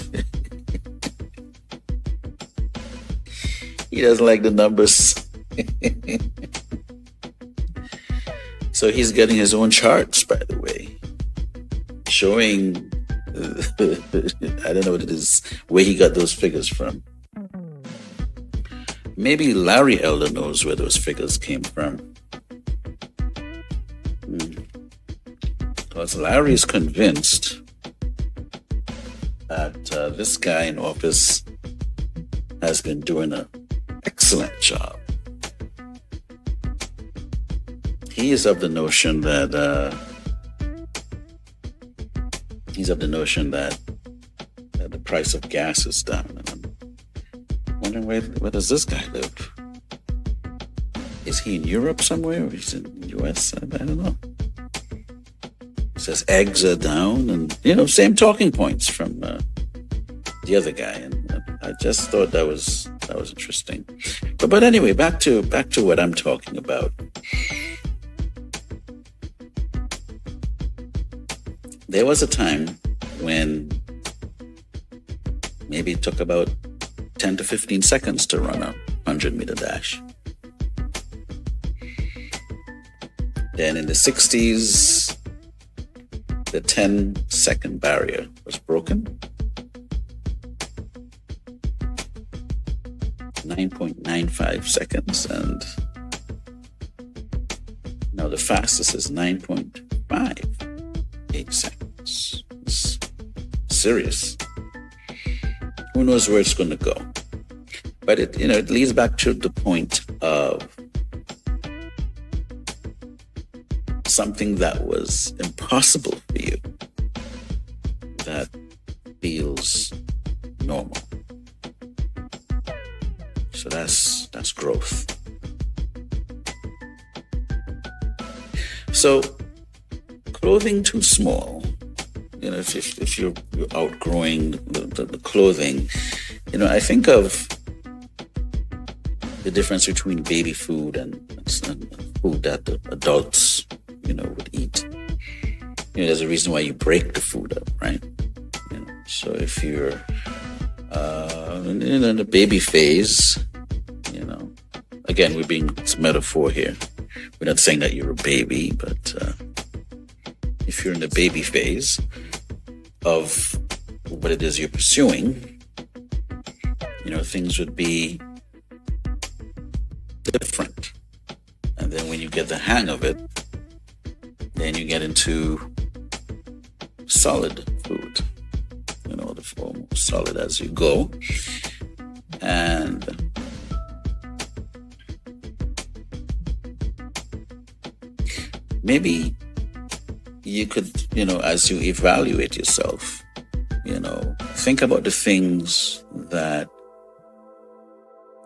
B: He doesn't like the numbers. So he's getting his own charts, by the way, showing I don't know what it is, where he got those figures from. Maybe Larry Elder knows where those figures came from. Because Larry is convinced that this guy in office has been doing an excellent job. He is of the notion that the price of gas is down. And I'm wondering where does this guy live? Is he in Europe somewhere, or is he in the US? I don't know. He says eggs are down, and same talking points from the other guy, and I just thought that was interesting. But anyway, back to what I'm talking about. There was a time when maybe it took about 10 to 15 seconds to run a 100-meter dash. Then in the 60s, the 10-second barrier was broken. 9.95 seconds, and now the fastest is 9.58 seconds. It's serious. Who knows where it's going to go? But it leads back to the point of something that was impossible for you that feels normal. So that's growth. So clothing too small, if you're outgrowing the clothing, I think of the difference between baby food and food that the adults, would eat. There's a reason why you break the food up, right? So if you're in the baby phase, again, we're being, it's a metaphor here. We're not saying that you're a baby, but if you're in the baby phase of what it is you're pursuing, things would be different. And then when you get the hang of it, then you get into solid food, the form of solid as you go. And maybe you could, as you evaluate yourself, think about the things that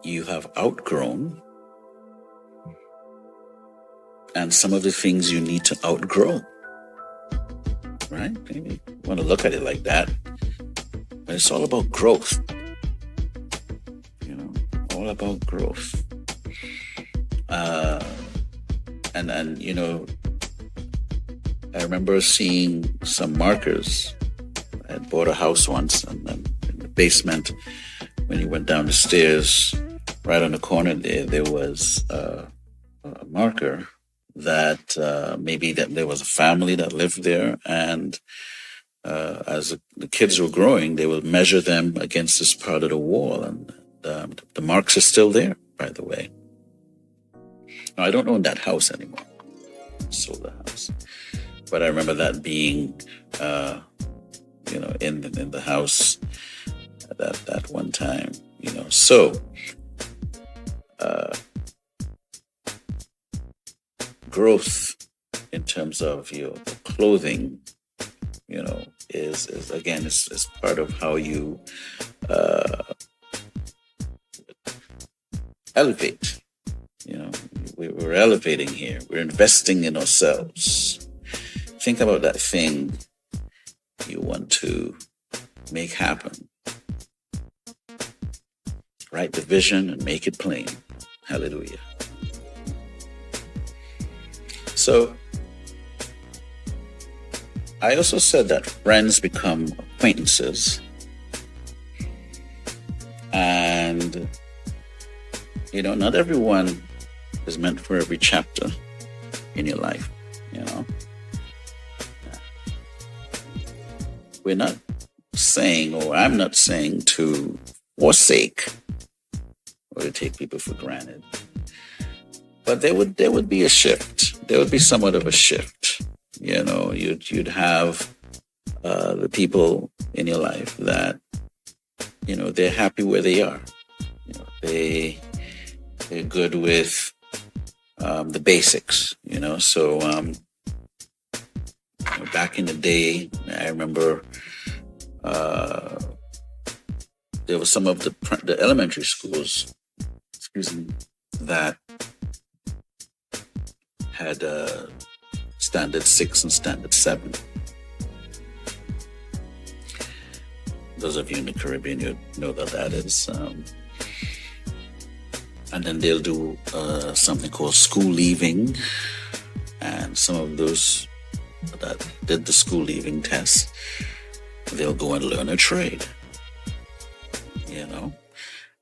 B: you have outgrown and some of the things you need to outgrow, right? Maybe you want to look at it like that. But it's all about growth, all about growth. And I remember seeing some markers. I had bought a house once, and then in the basement, when you went down the stairs, right on the corner there was a marker that maybe that there was a family that lived there, and as the kids were growing, they would measure them against this part of the wall, and the marks are still there, by the way. Now, I don't own that house anymore. I sold the house. But I remember that being, in the house at that one time, So, growth in terms of your clothing, is again, is part of how you elevate, we're elevating here. We're investing in ourselves. Think about that thing you want to make happen. Write the vision and make it plain. Hallelujah. So, I also said that friends become acquaintances. And, not everyone is meant for every chapter in your life, We're not saying, or I'm not saying to forsake or to take people for granted. But there would be a shift. There would be somewhat of a shift. You'd have the people in your life that, they're happy where they are. They're good with the basics, So back in the day, I remember there were some of the elementary schools, that had standard 6 and standard 7. Those of you in the Caribbean, you know that is. And then they'll do something called school leaving. And some of those that did the school leaving test, they'll go and learn a trade.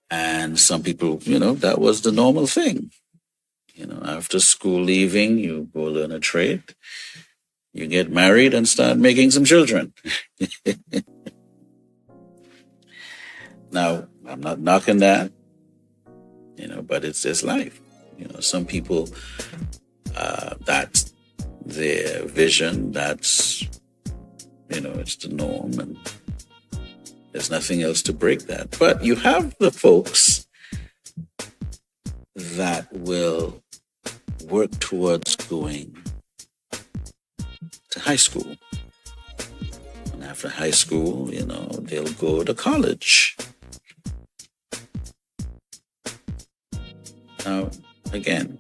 B: And some people, that was the normal thing. After school leaving, you go learn a trade, you get married and start making some children. Now, I'm not knocking that, but it's life. Some people, that's their vision, that's, it's the norm, and there's nothing else to break that. But you have the folks that will work towards going to high school. And after high school, they'll go to college. Now, again,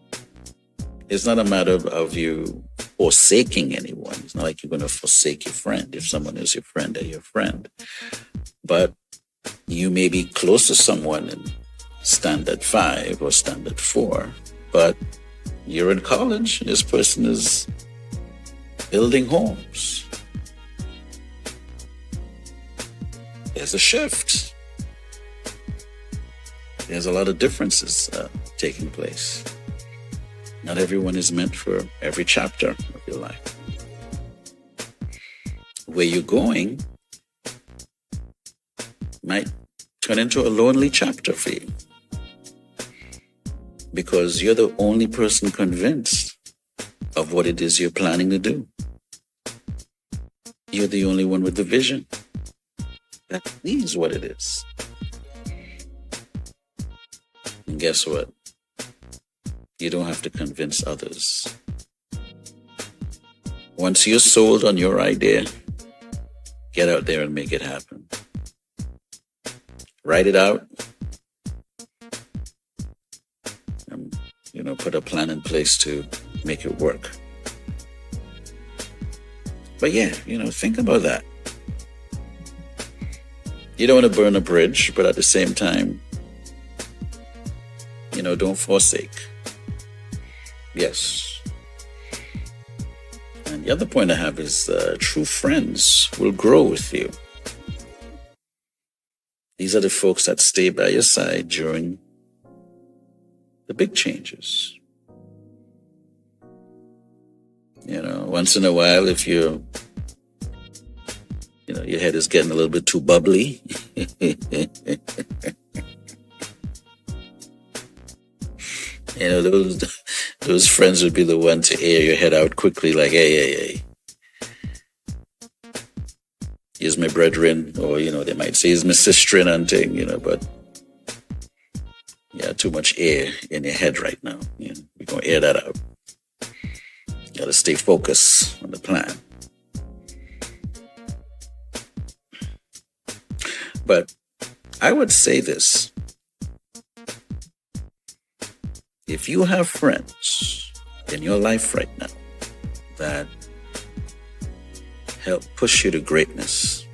B: it's not a matter of you forsaking anyone. It's not like you're going to forsake your friend. If someone is your friend, they're your friend. But you may be close to someone in standard 5 or standard 4, but you're in college and this person is building homes. There's a shift. There's a lot of differences taking place. Not everyone is meant for every chapter of your life. Where you're going might turn into a lonely chapter for you, because you're the only person convinced of what it is you're planning to do. You're the only one with the vision that sees what it is. And guess what? You don't have to convince others. Once you're sold on your idea, get out there and make it happen. Write it out. And, put a plan in place to make it work. But yeah, think about that. You don't want to burn a bridge, but at the same time, don't forsake. Yes. And the other point I have is true friends will grow with you. These are the folks that stay by your side during the big changes. Once in a while, if your head is getting a little bit too bubbly, those friends would be the one to air your head out quickly, like, hey. Here's my brethren, or, they might say he's my sister and thing, but too much air in your head right now. We're going to air that out. You got to stay focused on the plan. But I would say this. if you have friends in your life right now that help push you to greatness,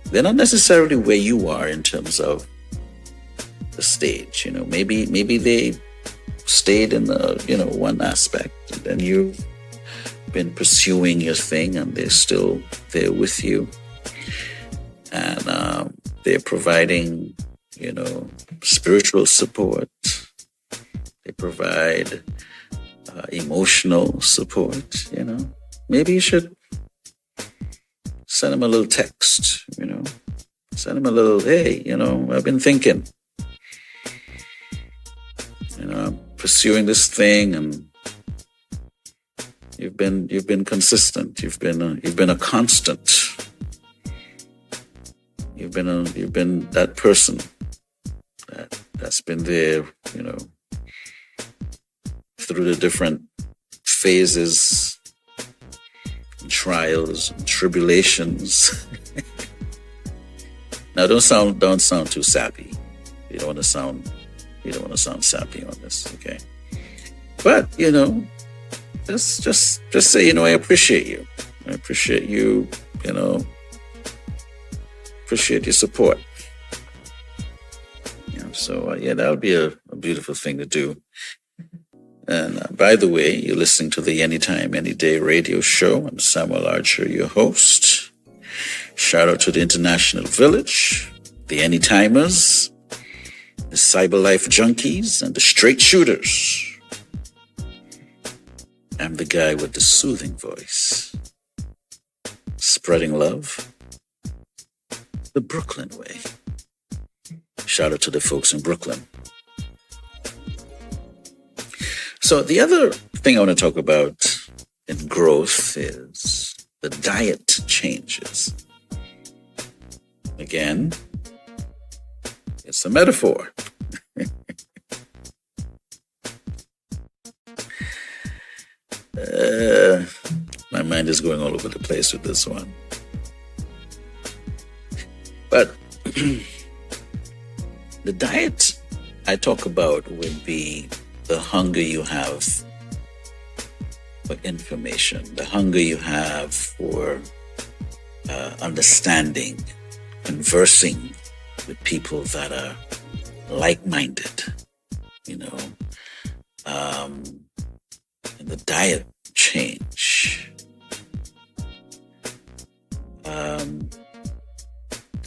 B: they're not necessarily where you are in terms of the stage. Maybe they stayed in the one aspect, and then you've been pursuing your thing, and they're still there with you, and they're providing spiritual support. They provide emotional support. Maybe you should send them a little text. Send them a little, hey, I've been thinking. I'm pursuing this thing, and you've been consistent. You've been a constant. You've been that person that's been there, through the different phases, and trials, and tribulations. Now, don't sound too sappy. You don't want to sound sappy on this, okay? But just say, I appreciate you. I appreciate you. Appreciate your support. So that would be a beautiful thing to do. And by the way, you're listening to the Anytime, Anyday radio show. I'm Samuel Archer, your host. Shout out to the International Village, the Anytimers, the Cyber Life Junkies, and the Straight Shooters. I'm the guy with the soothing voice, spreading love the Brooklyn way. Shout out to the folks in Brooklyn. So the other thing I want to talk about in growth is the diet changes. Again, it's a metaphor. My mind is going all over the place with this one. But the diet I talk about would be the hunger you have for information, the hunger you have for understanding, conversing with people that are like-minded, and the diet change.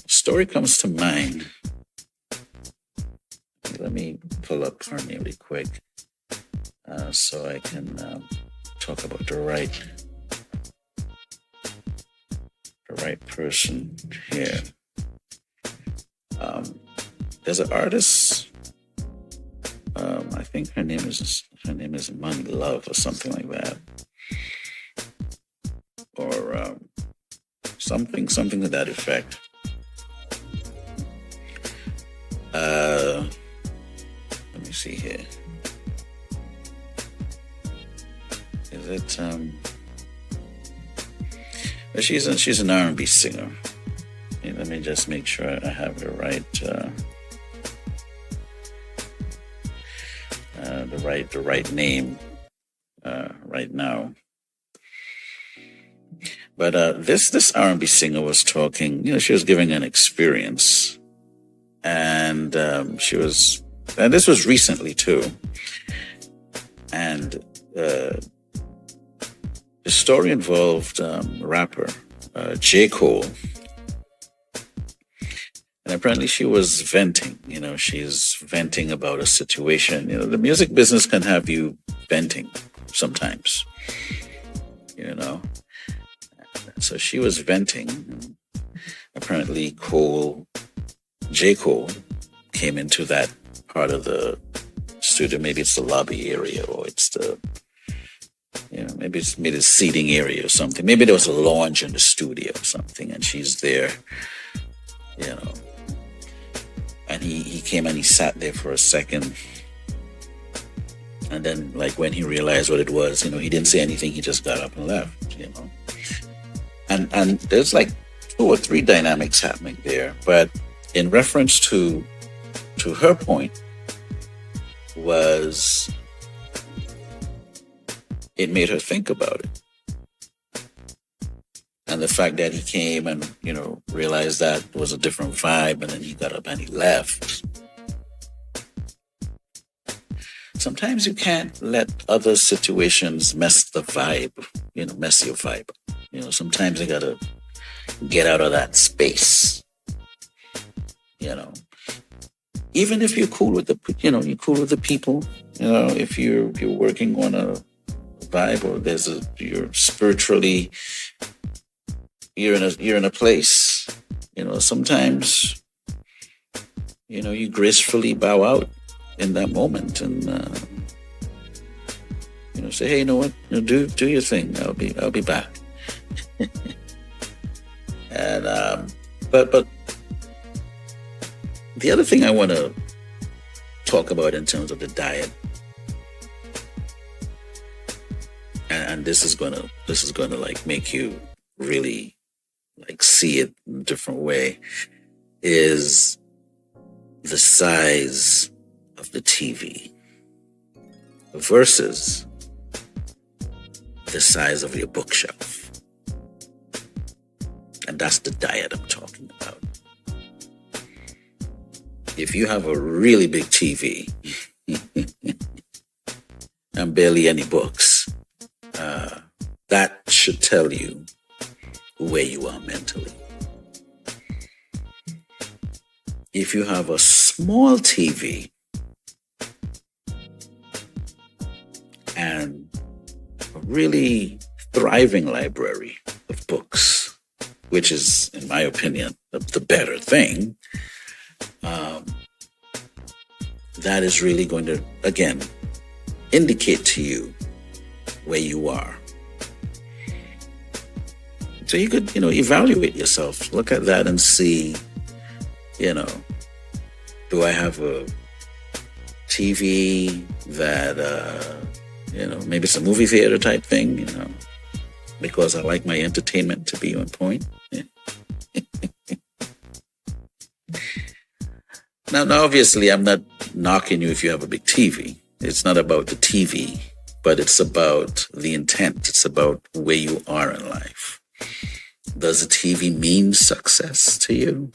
B: Story comes to mind. Let me pull up her name really quick so I can talk about the right person here. There's an artist. I think her name is Money Love or something like that, or something to that effect. Let me see here. Is it? Well, she's an R&B singer. Let me just make sure I have the right name right now. But this R&B singer was talking. She was giving an experience, and this was recently too. And the story involved rapper J. Cole. And apparently she was venting. She's venting about a situation. The music business can have you venting sometimes. So she was venting. Apparently J. Cole came into that part of the studio. Maybe it's the lobby area, or it's the, maybe it's the seating area or something. Maybe there was a lounge in the studio or something, and she's there, And he came and he sat there for a second. And then, when he realized what it was, he didn't say anything. He just got up and left, And there's 2 or 3 dynamics happening there. But in reference to her point, was it made her think about it. And the fact that he came and, realized that was a different vibe, and then he got up and he left. Sometimes you can't let other situations mess the vibe, mess your vibe. Sometimes you gotta get out of that space. Even if you're cool with you're cool with the people, if you're working on a vibe, or you're spiritually, you're in a place, sometimes, you gracefully bow out in that moment and, say, hey, you know what, do your thing. I'll be back. And, but the other thing I want to talk about in terms of the diet, and this is gonna like make you really like see it in a different way, is the size of the TV versus the size of your bookshelf. And that's the diet I'm talking about. If you have a really big TV and barely any books, that should tell you where you are mentally. If you have a small TV and a really thriving library of books, which is, in my opinion, the better thing, that is really going to, again, indicate to you where you are. So you could, evaluate yourself. Look at that and see, do I have a TV that, maybe it's a movie theater type thing, because I like my entertainment to be on point. Now, obviously, I'm not knocking you if you have a big TV. It's not about the TV, but it's about the intent. It's about where you are in life. Does the TV mean success to you?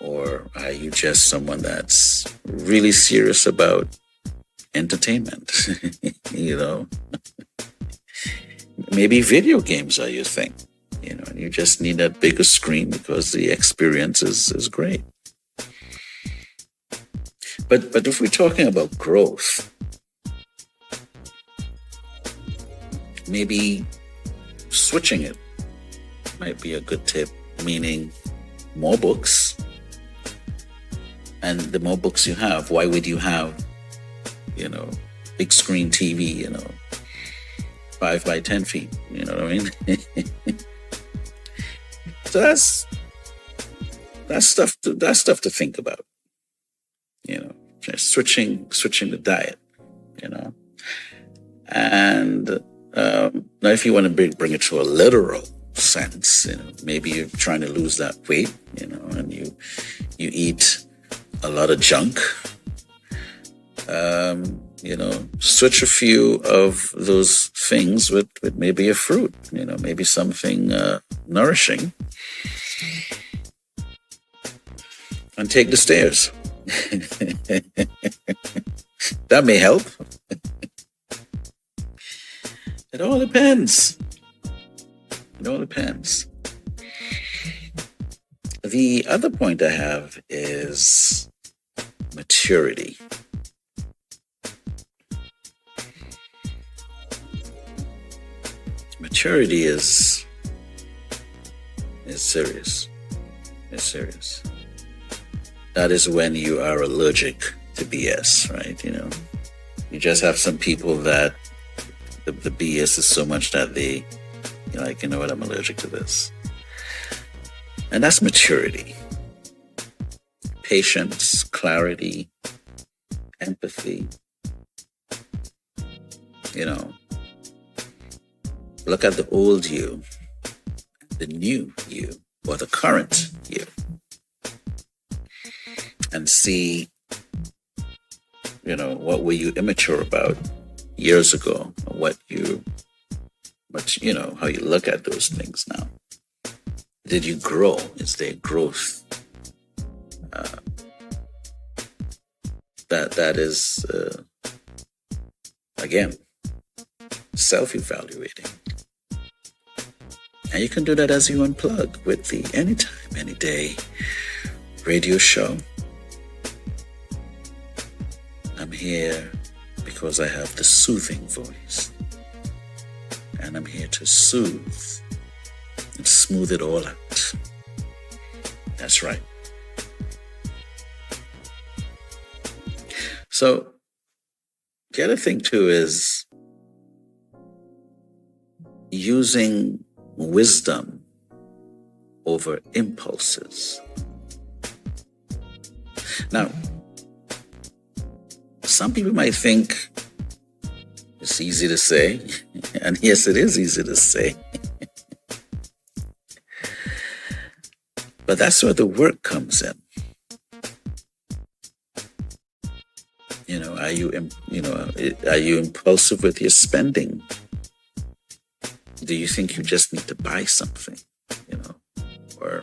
B: Or are you just someone that's really serious about entertainment? Maybe video games are your thing, and you just need that bigger screen because the experience is great. But if we're talking about growth, maybe switching it might be a good tip, meaning more books. And the more books you have, why would you have, big screen TV, 5 by 10 feet, you know what I mean? So that's stuff to think about, just switching the diet, and now if you want to bring it to a literal sense, maybe you're trying to lose that weight, and you eat a lot of junk, switch a few of those things with maybe a fruit, maybe something nourishing, and take the stairs. That may help. It all depends. The other point I have is maturity. Maturity is serious. It's serious. That is when you are allergic to BS, right? You just have some people that the BS is so much that they, you're like, what, I'm allergic to this. And that's maturity. Patience, clarity, empathy. Look at the old you, the new you, or the current you, and see what were you immature about years ago? How you look at those things now. Did you grow? Is there growth? That is, again, self-evaluating. And you can do that as you unplug with the Anytime, Anyday radio show. I'm here because I have the soothing voice. And I'm here to soothe and smooth it all out. That's right. So, the other thing too is using wisdom over impulses. Now, some people might think it's easy to say, and yes, it is easy to say. But that's where the work comes in. Are you impulsive with your spending? Do you think you just need to buy something, or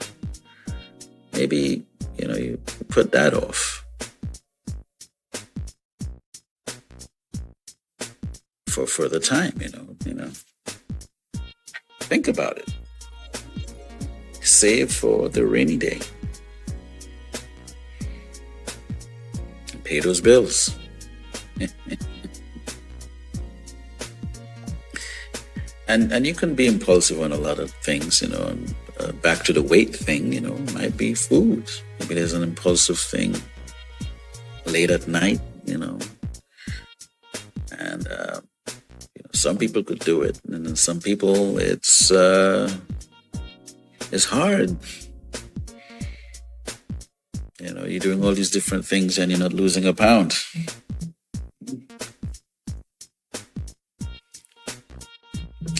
B: maybe, you put that off for further time, think about it. Save for the rainy day. Pay those bills. And you can be impulsive on a lot of things, and back to the weight thing, might be food. Maybe there's an impulsive thing late at night, and some people could do it, and then some people it's hard. You're doing all these different things and you're not losing a pound.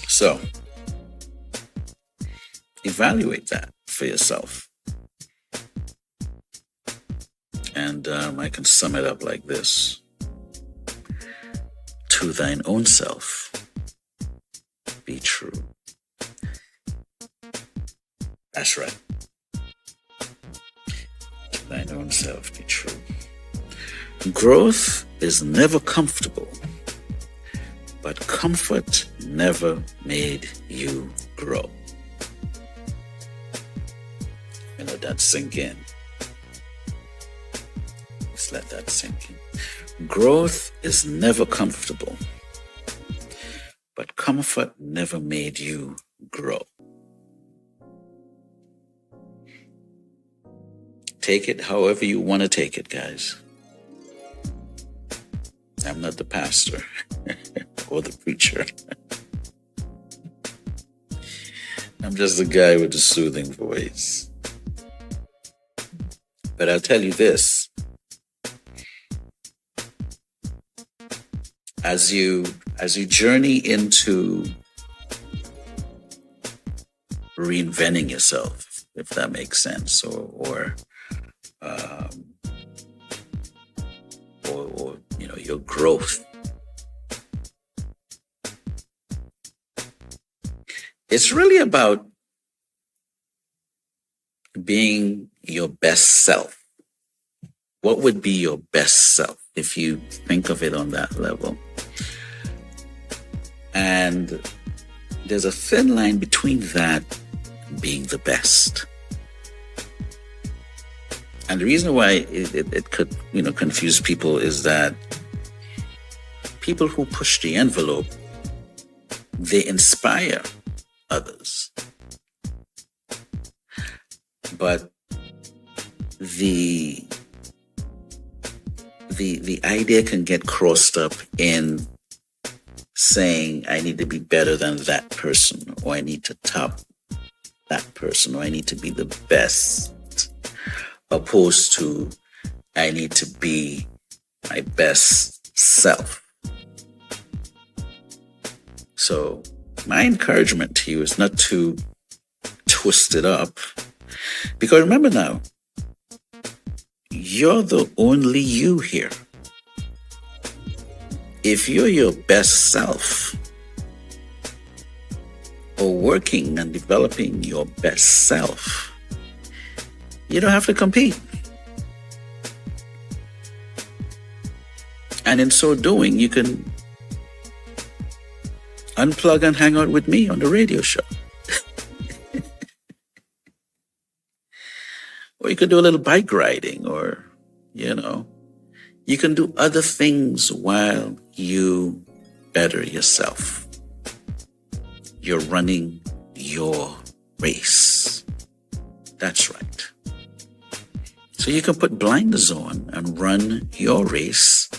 B: So, evaluate that for yourself. And I can sum it up like this. To thine own self be true. That's right. To thine own self be true. Growth is never comfortable, but comfort never made you grow. Let that sink in. Just let that sink in. Growth is never comfortable, but comfort never made you grow. Take it however you want to take it, guys. I'm not the pastor or the preacher. I'm just the guy with the soothing voice. But I'll tell you this. As you journey into reinventing yourself, if that makes sense, or your growth, it's really about being your best self. What would be your best self if you think of it on that level? And there's a thin line between that and being the best. And the reason why it could, confuse people is that people who push the envelope, they inspire others. But the idea can get crossed up in saying, I need to be better than that person, or I need to top that person, or I need to be the best, opposed to I need to be my best self. So my encouragement to you is not to twist it up, because remember now, you're the only you here. if you're your best self, or working and developing your best self, you don't have to compete. And in so doing, you can unplug and hang out with me on the radio show. Or you could do a little bike riding, or, you can do other things while you better yourself. You're running your race. That's right. So you can put blinders on and run your race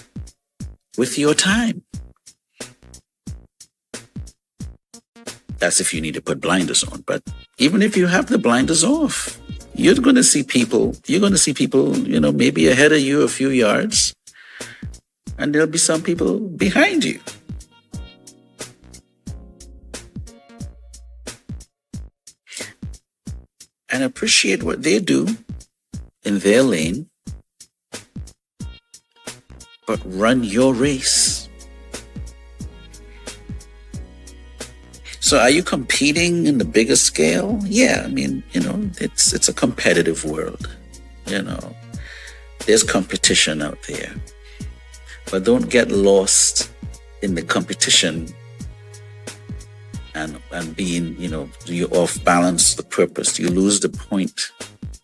B: with your time. That's if you need to put blinders on. But even if you have the blinders off, you're going to see people, maybe ahead of you a few yards, and there'll be some people behind you. And appreciate what they do in their lane, but run your race. So are you competing in the bigger scale? Yeah, it's a competitive world. There's competition out there. But don't get lost in the competition and being, you off balance the purpose. You lose the point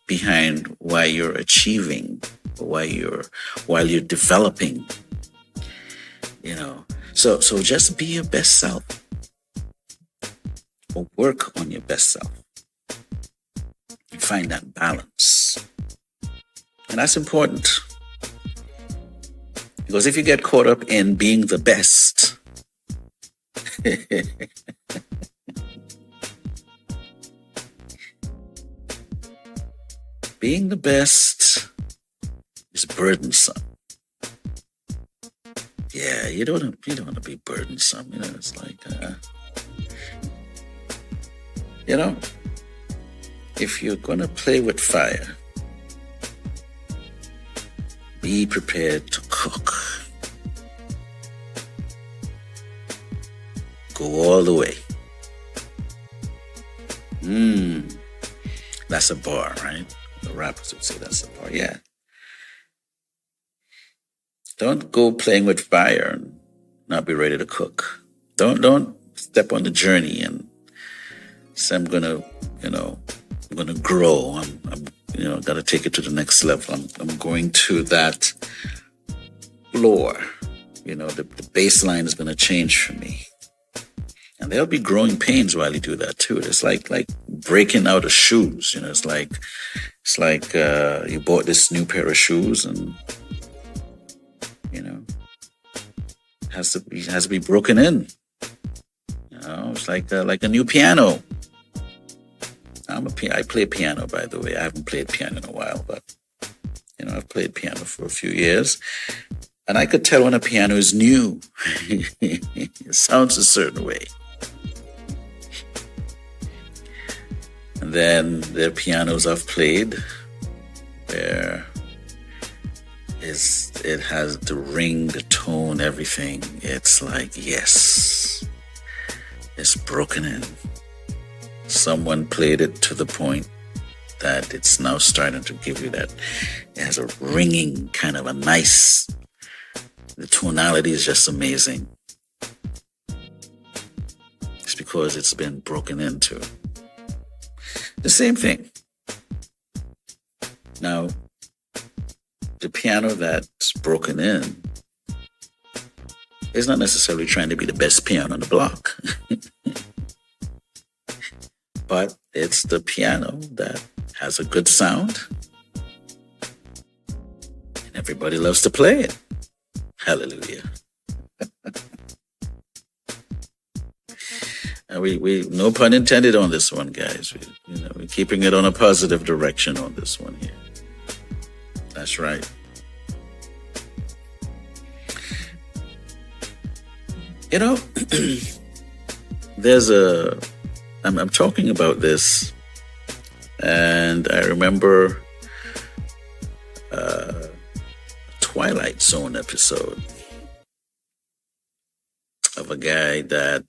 B: behind why you're achieving, while you're developing. So just be your best self, or work on your best self. And find that balance. And that's important. Because if you get caught up in being the best, being the best is burdensome. Yeah, you don't want to be burdensome. It's like, if you're going to play with fire, be prepared to cook. Go all the way. That's a bar, right? The rappers would say that's a bar. Yeah. Don't go playing with fire and not be ready to cook. Don't step on the journey and say, I'm gonna grow. I'm gotta take it to the next level. I'm going to that floor. The baseline is gonna change for me. And there'll be growing pains while you do that too. It's like breaking out of shoes. It's like you bought this new pair of shoes and it has to be broken in. It's like a new piano. I play piano, by the way. I haven't played piano in a while, but I've played piano for a few years, and I could tell when a piano is new. It sounds a certain way. And then there are pianos I've played where it has the ring, the tone, everything. It's like, yes, it's broken in. Someone played it to the point that it's now starting to give you that. It has a ringing, kind of a nice, the tonality is just amazing. It's because it's been broken into. The same thing. Now, the piano that's broken in is not necessarily trying to be the best piano on the block. But it's the piano that has a good sound. And everybody loves to play it. Hallelujah. And we no pun intended on this one, guys. We're keeping it on a positive direction on this one here. That's right. I'm talking about this, and I remember a Twilight Zone episode of a guy that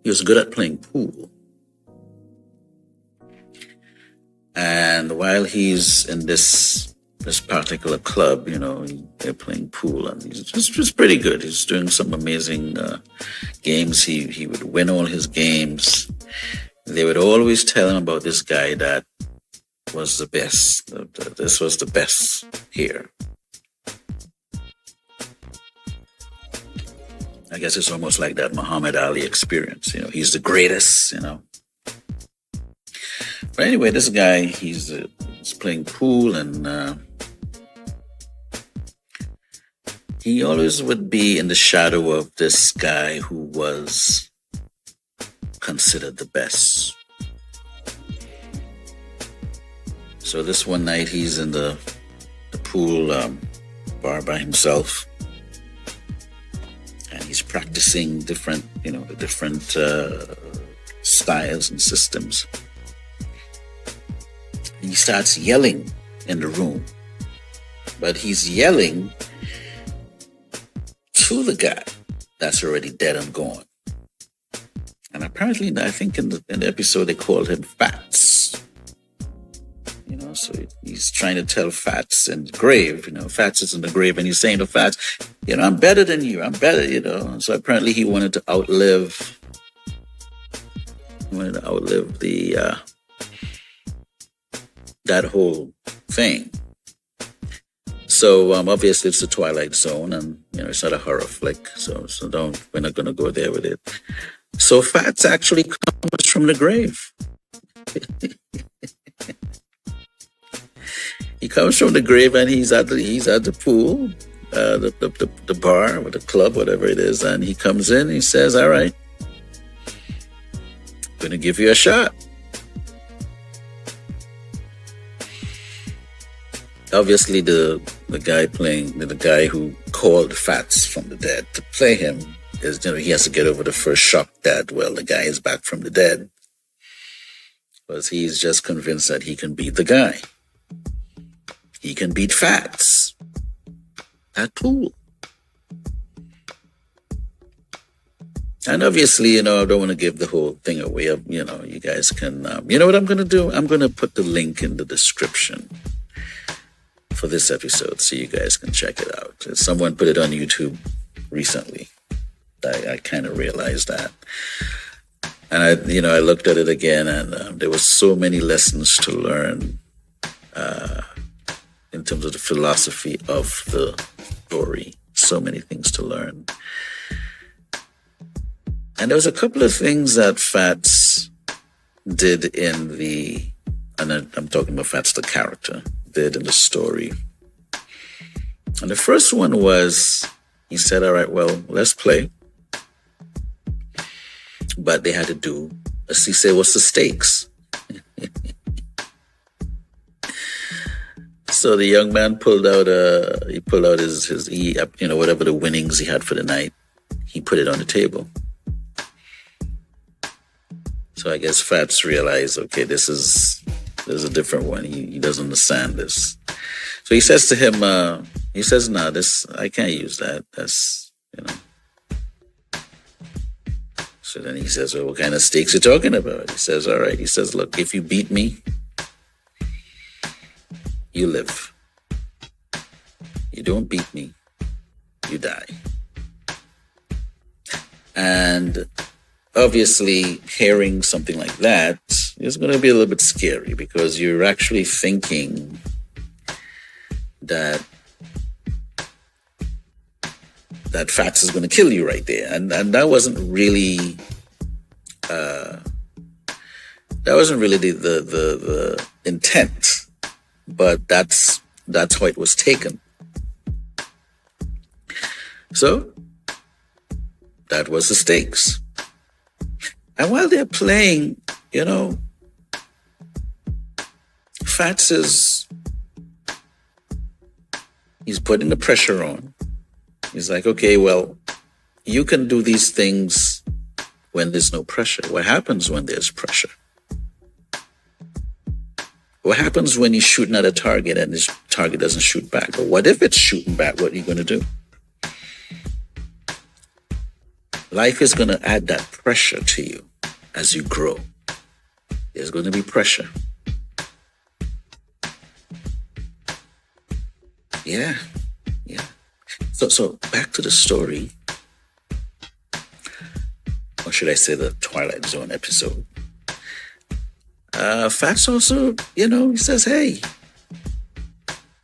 B: he was good at playing pool. And while he's in this particular club, they're playing pool, and he's just pretty good. He's doing some amazing games. He would win all his games. They would always tell him about this guy that was the best. This was the best here. I guess it's almost like that Muhammad Ali experience. He's the greatest, But anyway, this guy, he's playing pool, and he always would be in the shadow of this guy who was considered the best. So this one night, he's in the pool bar by himself, and he's practicing different styles and systems. He starts yelling in the room, but he's yelling to the guy that's already dead and gone. And apparently, I think in the episode they called him Fats. So he's trying to tell Fats in the grave. Fats is in the grave, and he's saying to Fats, I'm better than you. I'm better. So apparently he wanted to outlive. The that whole thing. So obviously it's the Twilight Zone, and it's not a horror flick. So we're not going to go there with it. So Fats actually comes from the grave. He comes from the grave, and he's at the pool, the bar or the club, whatever it is, and he comes in. He says, "All right, I'm going to give you a shot." Obviously, the guy who called Fats from the dead to play him is, he has to get over the first shock that, the guy is back from the dead. Because he's just convinced that he can beat the guy. He can beat Fats at pool. And obviously, I don't want to give the whole thing away. You guys can, what I'm going to do? I'm going to put the link in the description for this episode so you guys can check it out. Someone put it on YouTube recently. I kind of realized that. And I looked at it again, and there were so many lessons to learn in terms of the philosophy of the story. So many things to learn. And there was a couple of things that Fats did and I'm talking about Fats the character, did in the story. And the first one was, he said, all right, let's play. But they had to do, he said, what's the stakes? So the young man pulled out his whatever the winnings he had for the night, he put it on the table. So I guess Fats realized, okay, there's a different one. He doesn't understand this. So he says to him, no, I can't use that. That's, So then he says, well, what kind of stakes are you talking about? He says, all right. He says, look, if you beat me, you live. You don't beat me, you die. And obviously, hearing something like that is going to be a little bit scary, because you're actually thinking that Fats is going to kill you right there, and that wasn't really the intent, but that's how it was taken. So that was the stakes. And while they're playing, Fats he's putting the pressure on. He's like, okay, you can do these things when there's no pressure. What happens when there's pressure? What happens when you're shooting at a target and this target doesn't shoot back? Or what if it's shooting back? What are you going to do? life is going to add that pressure to you as you grow. There's going to be pressure. Yeah. So back to the story. Or should I say the Twilight Zone episode? Fats also, he says, hey,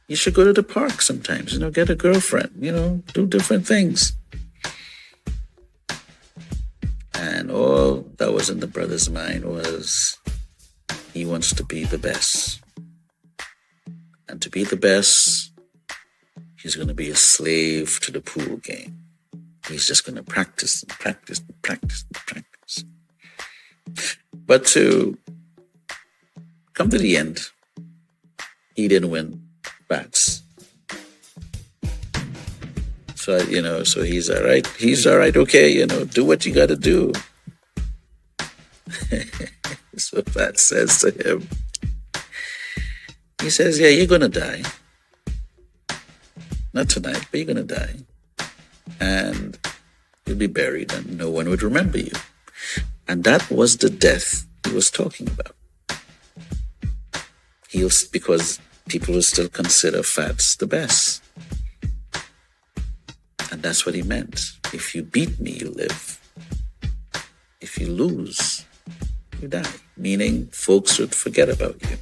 B: you should go to the park sometimes, get a girlfriend, do different things. And all that was in the brother's mind was he wants to be the best. And to be the best, he's going to be a slave to the pool game. He's just going to practice and practice and practice and practice. But to come to the end, he didn't win bats. So, so he's all right. He's all right. Okay, do what you got to do. So Pat says to him, he says, yeah, you're going to die. Not tonight, but you're going to die. And you'll be buried and no one would remember you. And that was the death he was talking about. Because people will still consider Fats the best. And that's what he meant. If you beat me, you live. If you lose, you die. Meaning folks would forget about you.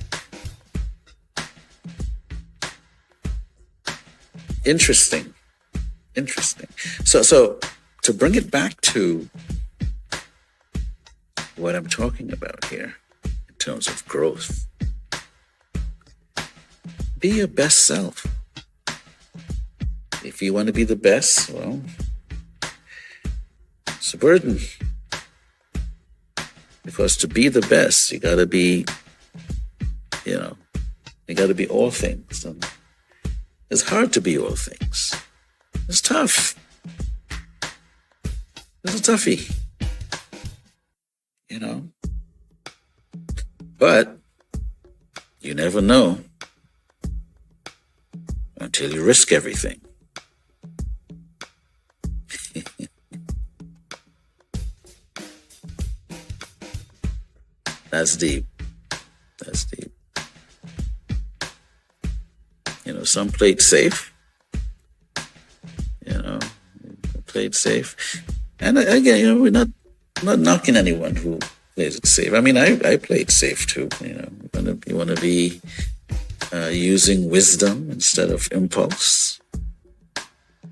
B: Interesting. So to bring it back to what I'm talking about here in terms of growth, be your best self. If you want to be the best, well, it's a burden. Because to be the best, you gotta be, you gotta be all things. And it's hard to be all things. It's tough. It's a toughie. But you never know until you risk everything. That's deep. Some played safe. Played safe. And again, we're not knocking anyone who plays it safe. I mean, I played safe too. You want to be using wisdom instead of impulse.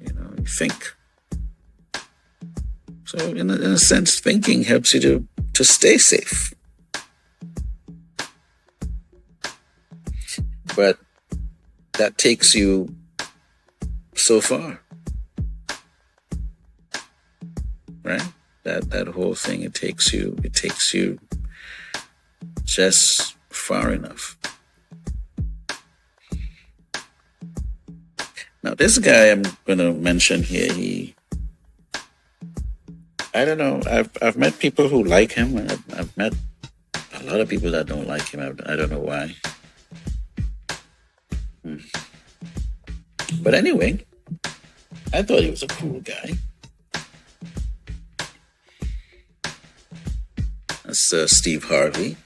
B: You think. So in a sense, thinking helps you to stay safe. But that takes you so far. Right? That whole thing, it takes you just far enough. Now this guy I'm gonna mention here, I don't know, I've met people who like him, and I've met a lot of people that don't like him. I don't know why. But anyway, I thought he was a cool guy. That's Steve Harvey,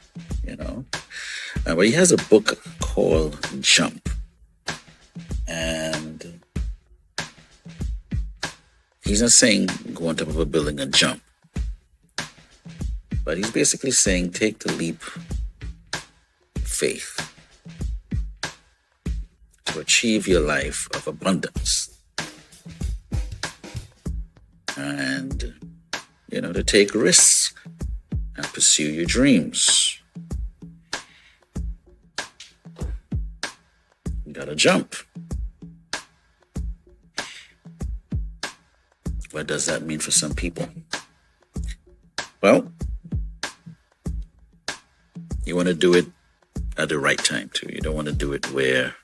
B: but he has a book called Jump. And he's not saying go on top of a building and jump. But he's basically saying take the leap of faith to achieve your life of abundance. And, to take risks and pursue your dreams. You gotta jump. What does that mean for some people? Well, you want to do it at the right time too. You don't want to do it where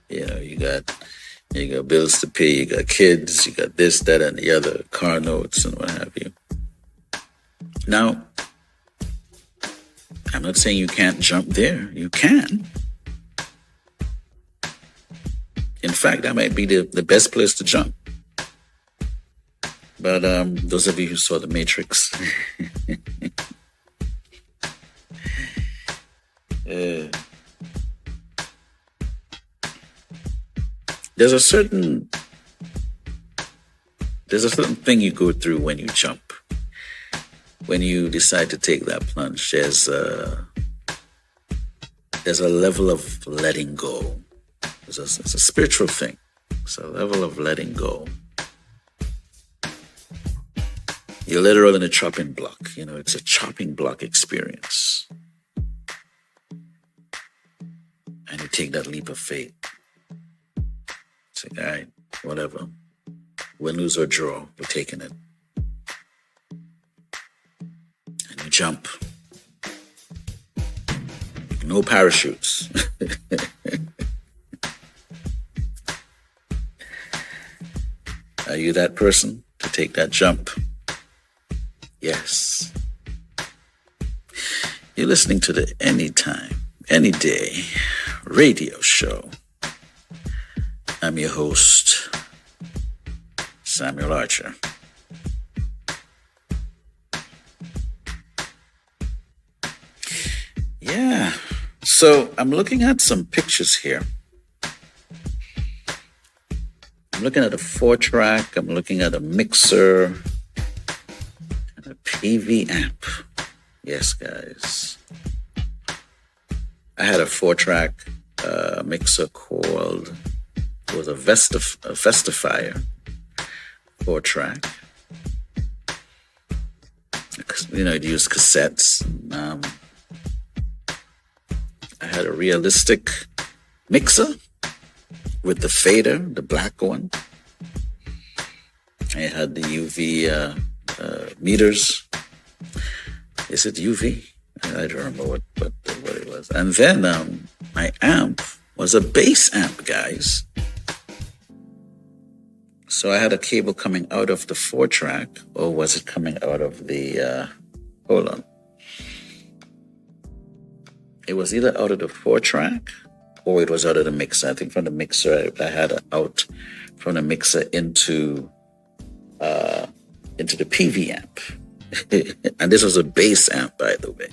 B: you got bills to pay, you got kids, you got this, that, and the other, car notes and what have you. Now, I'm not saying you can't jump there. You can. In fact, that might be the best place to jump. But those of you who saw The Matrix, there's a certain thing you go through when you jump. When you decide to take that plunge, there's a level of letting go. It's a spiritual thing. It's a level of letting go. You're literally in a chopping block. It's a chopping block experience. And you take that leap of faith. Say, all right, whatever. Win, lose, or draw, we're taking it. And you jump. No parachutes. Are you that person to take that jump? Yes. You're listening to the Anytime, Anyday radio show. I'm your host, Samuel Archer. Yeah. So I'm looking at some pictures here. I'm looking at a 4-track. I'm looking at a mixer and a PV amp. Yes, guys. I had a 4-track mixer called, it was a Vestifier 4-track. It used cassettes. I had a realistic mixer with the fader, the black one. I had the UV meters. Is it UV? I don't remember what it was. And then my amp was a bass amp, guys. So I had a cable coming out of the 4-track, or was it coming out of the, hold on. It was either out of the 4-track or it was out of the mixer. I think from the mixer, I had it out from the mixer into the PV amp. And this was a bass amp, by the way.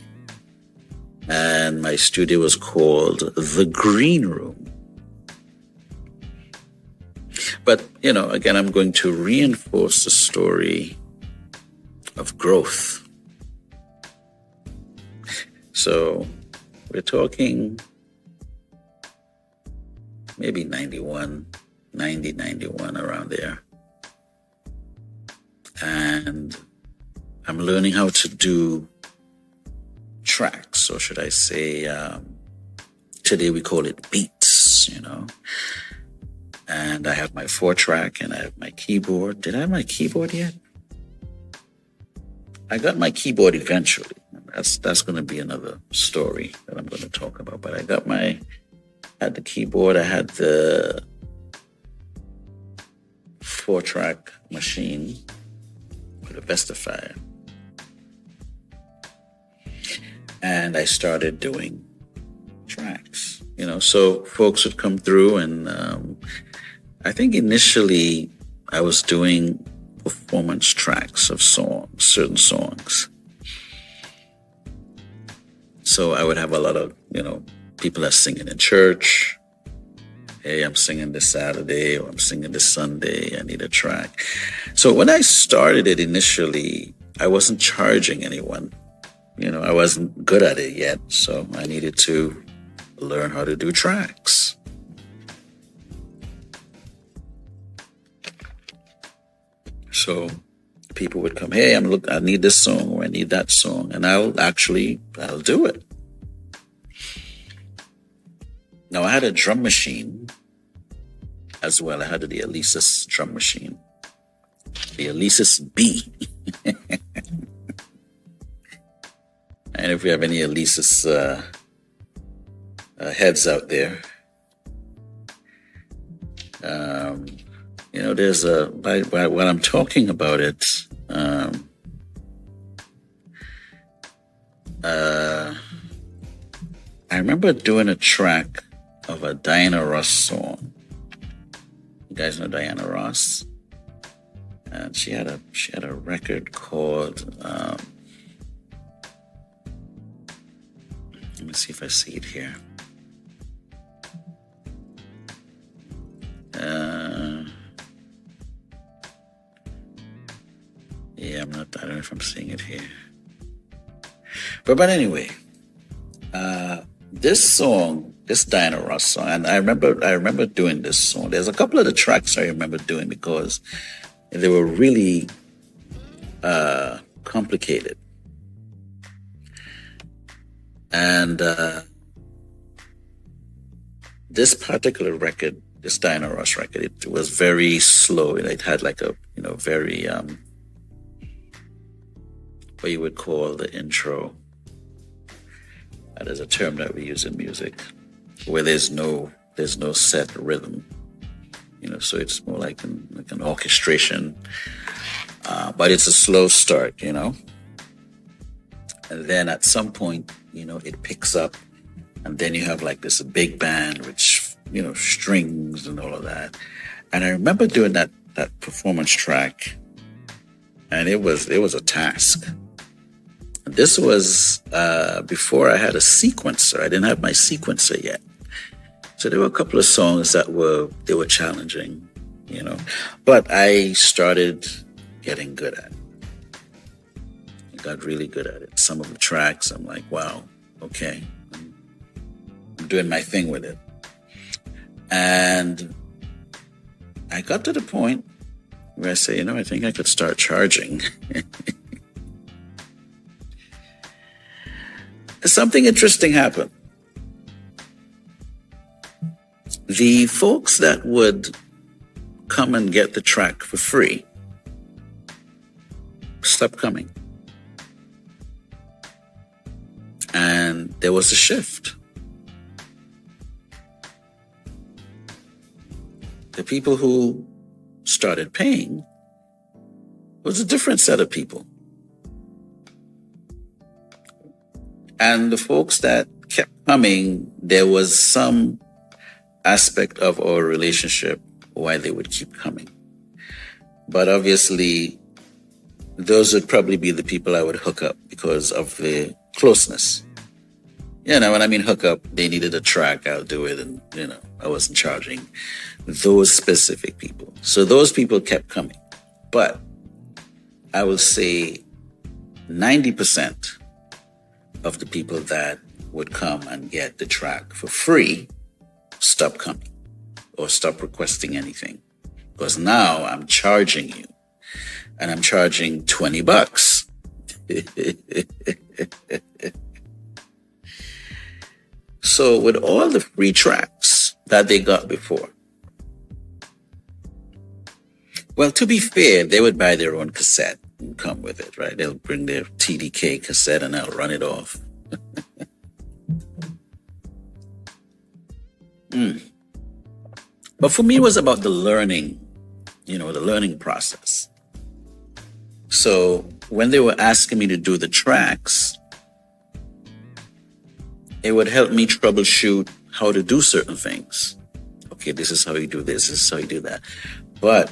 B: And my studio was called The Green Room. But, again, I'm going to reinforce the story of growth. So we're talking maybe 90, 91, around there. And I'm learning how to do tracks, or should I say, today we call it beats, And I have my 4-track and I have my keyboard. Did I have my keyboard yet? I got my keyboard eventually. That's going to be another story that I'm going to talk about. But I had the keyboard. I had the 4-track machine with a Vestifier. And I started doing tracks, so folks would come through and I think initially I was doing performance tracks of songs, certain songs. So I would have a lot of, people are singing in church. Hey, I'm singing this Saturday or I'm singing this Sunday. I need a track. So when I started it initially, I wasn't charging anyone. I wasn't good at it yet. So I needed to learn how to do tracks. So people would come, hey, I need this song or I need that song. And I'll do it. Now I had a drum machine as well. I had the Alesis drum machine, the Alesis B. And if we have any Alesis heads out there, there's while I'm talking about it, I remember doing a track of a Diana Ross song. You guys know Diana Ross? and she had a record called. Let me see if I see it here. Yeah, I don't know if I'm seeing it here. But anyway, this song, this Diana Ross song, and I remember doing this song. There's a couple of the tracks I remember doing because they were really complicated. And this particular record, this Diana Ross record, it was very slow. It had like a, very, what you would call the intro. There's a term that we use in music where there's no set rhythm, so it's more like an orchestration, but it's a slow start, and then at some point, it picks up, and then you have like this big band, which, strings and all of that. And I remember doing that performance track, and it was a task. This was before I had a sequencer. I didn't have my sequencer yet. So there were a couple of songs that were challenging, but I started getting good at it. I got really good at it. Some of the tracks, I'm like, wow, okay. I'm doing my thing with it. And I got to the point where I say, I think I could start charging. Something interesting happened. The folks that would come and get the track for free stopped coming. And there was a shift. The people who started paying was a different set of people. And the folks that kept coming, there was some aspect of our relationship why they would keep coming. But obviously, those would probably be the people I would hook up because of the closeness. When I mean hook up, they needed a track, I'll do it, and, I wasn't charging those specific people. So those people kept coming. But I will say 90% of the people that would come and get the track for free stop coming or stop requesting anything, because now I'm charging you, and I'm charging $20. So with all the free tracks that they got before, well, to be fair, they would buy their own cassette and come with it, right? They'll bring their TDK cassette and I'll run it off. But for me, it was about the learning, the learning process. So when they were asking me to do the tracks, it would help me troubleshoot how to do certain things. Okay, this is how you do this is how you do that. But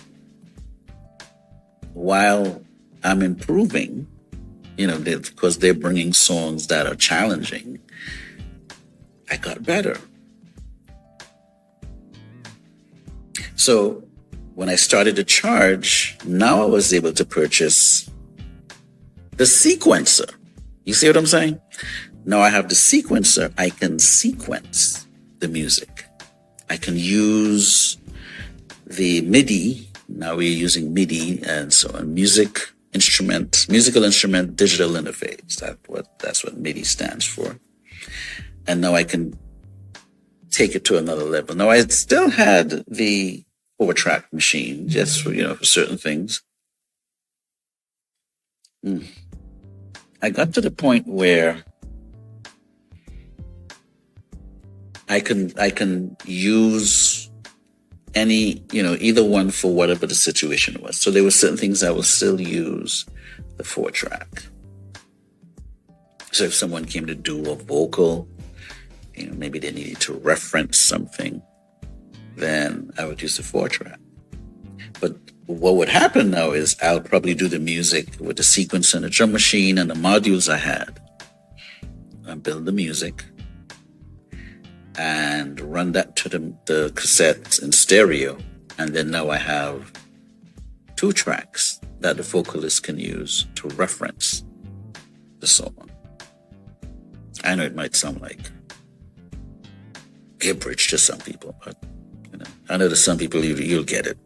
B: while I'm improving, because they're bringing songs that are challenging, I got better. So when I started to charge, now I was able to purchase the sequencer. You see what I'm saying? Now I have the sequencer. I can sequence the music. I can use the MIDI. Now we're using MIDI and so on. Musical instrument, digital interface. That's what MIDI stands for. And now I can take it to another level. Now I still had the 4-track machine just for, for certain things. I got to the point where I can use any, either one for whatever the situation was. So there were certain things I will still use the 4-track. So if someone came to do a vocal, maybe they needed to reference something, then I would use the 4-track. But what would happen now is I'll probably do the music with the sequence and the drum machine and the modules I had, and build the music and run that to the cassettes in stereo. And then now I have 2 tracks that the vocalist can use to reference the song. I know it might sound like gibberish to some people, but I know to some people you'll get it.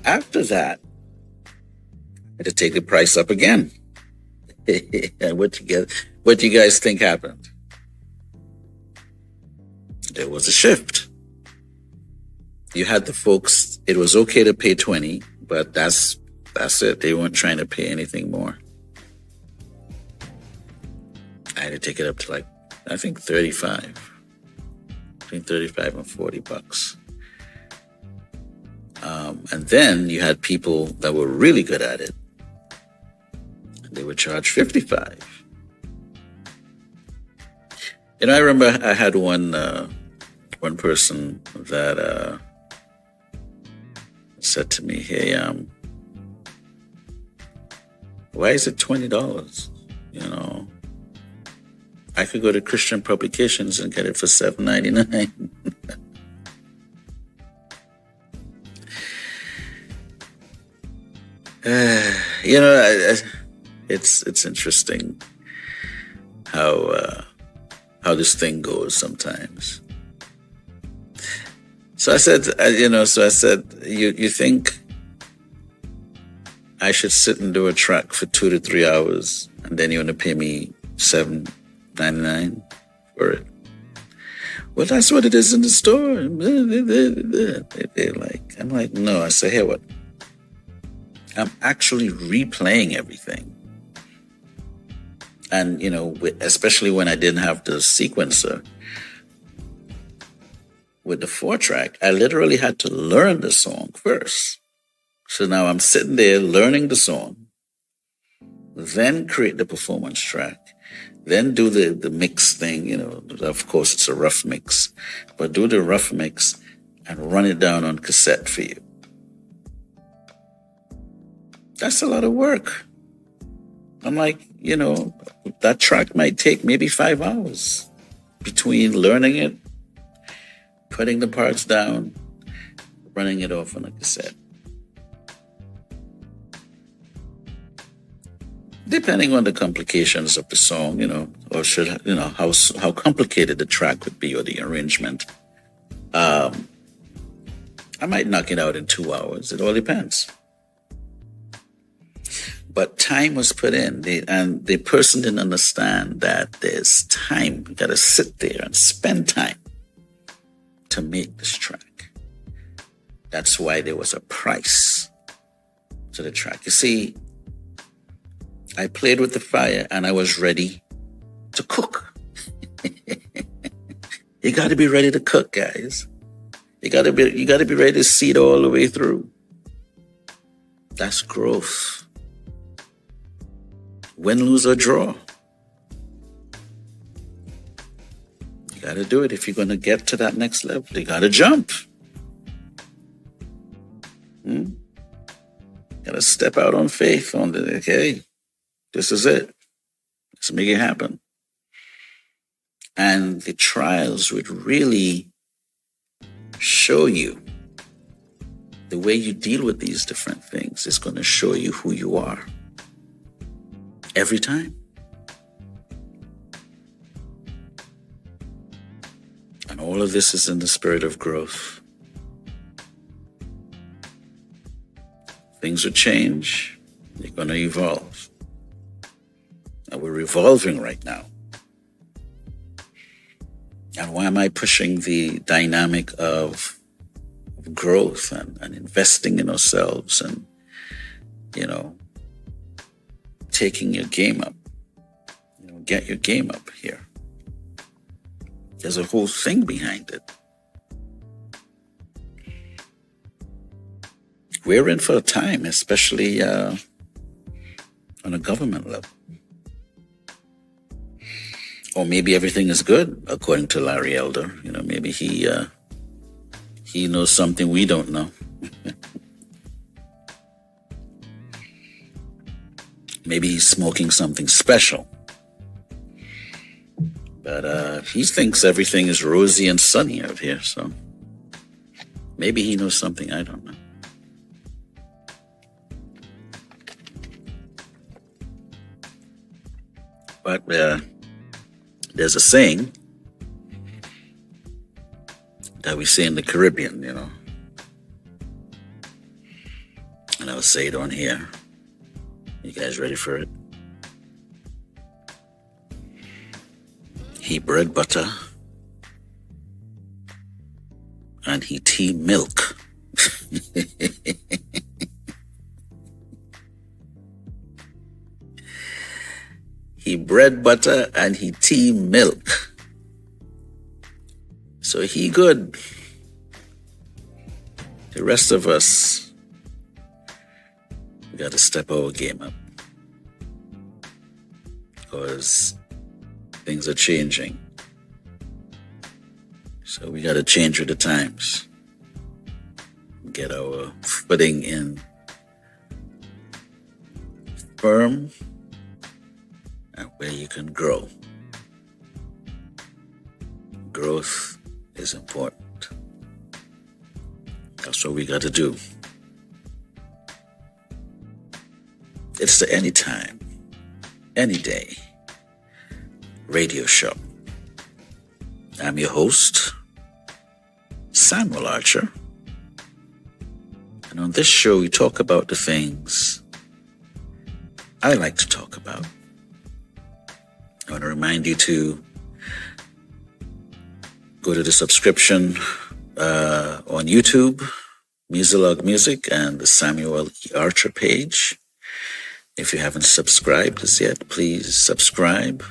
B: After that, I had to take the price up again. And what do you guys think happened? There was a shift. You had the folks, it was okay to pay 20, but that's it. They weren't trying to pay anything more. I had to take it up to like, I think 35. Between 35 and $40. And then you had people that were really good at it. They would charge 55. I remember I had one person that said to me, "Hey, why is it $20? I could go to Christian Publications and get it for $7.99." It's interesting how this thing goes sometimes. So I said, you think I should sit and do a track for 2 to 3 hours, and then you want to pay me $7.99 for it? Well, that's what it is in the store. I'm like, no. I say, hey, what? I'm actually replaying everything. And, especially when I didn't have the sequencer with the 4-track, I literally had to learn the song first. So now I'm sitting there learning the song, then create the performance track, then do the mix thing. Of course, it's a rough mix, but do the rough mix and run it down on cassette for you. That's a lot of work. I'm like, that track might take maybe 5 hours between learning it, putting the parts down, running it off on a cassette. Depending on the complications of the song, or how complicated the track would be or the arrangement, I might knock it out in 2 hours. It all depends. But time was put in, and the person didn't understand that there's time. You got to sit there and spend time to make this track. That's why there was a price to the track. You see, I played with the fire and I was ready to cook. You got to be ready to cook, guys. You got to be ready to see it all the way through. That's growth. Win, lose, or draw. You got to do it if you're going to get to that next level. You got to jump. Got to step out on faith. Okay, this is it. Let's make it happen. And the trials would really show you the way you deal with these different things. Is going to show you who you are. Every time. And all of this is in the spirit of growth. Things will change. They're going to evolve. And we're evolving right now. And why am I pushing the dynamic of growth and investing in ourselves and, taking your game up? Get your game up here. There's a whole thing behind it. We're in for a time, especially on a government level. Or maybe everything is good, according to Larry Elder. Maybe he he knows something we don't know. Maybe he's smoking something special. But he thinks everything is rosy and sunny out here, so maybe he knows something I don't know. But there's a saying that we say in the Caribbean, you know, and I'll say it on here. You guys ready for it? He bread butter and he tea milk. He bread butter and he tea milk. So he good. The rest of us, we got to step our game up. Because things are changing. So we got to change with the times. Get our footing in firm and where you can grow. Growth is important. That's what we got to do. It's the Anytime, Anyday radio show. I'm your host, Samuel Archer. And on this show, we talk about the things I like to talk about. I want to remind you to go to the subscription on YouTube, Musalog Music, and the Samuel E. Archer page. If you haven't subscribed as yet, please subscribe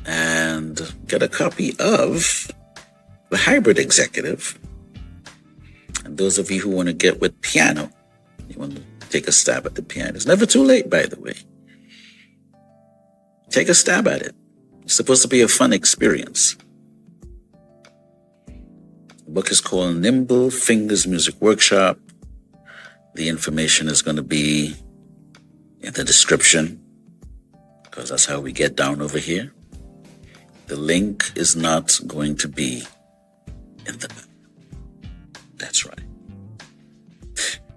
B: and get a copy of The Hybrid Executive. And those of you who want to get with piano, you want to take a stab at the piano. It's never too late, by the way. Take a stab at it. It's supposed to be a fun experience. The book is called Nimble Fingers Music Workshop. The information is going to be in the description, because that's how we get down over here. The link is not going to be in the back. That's right.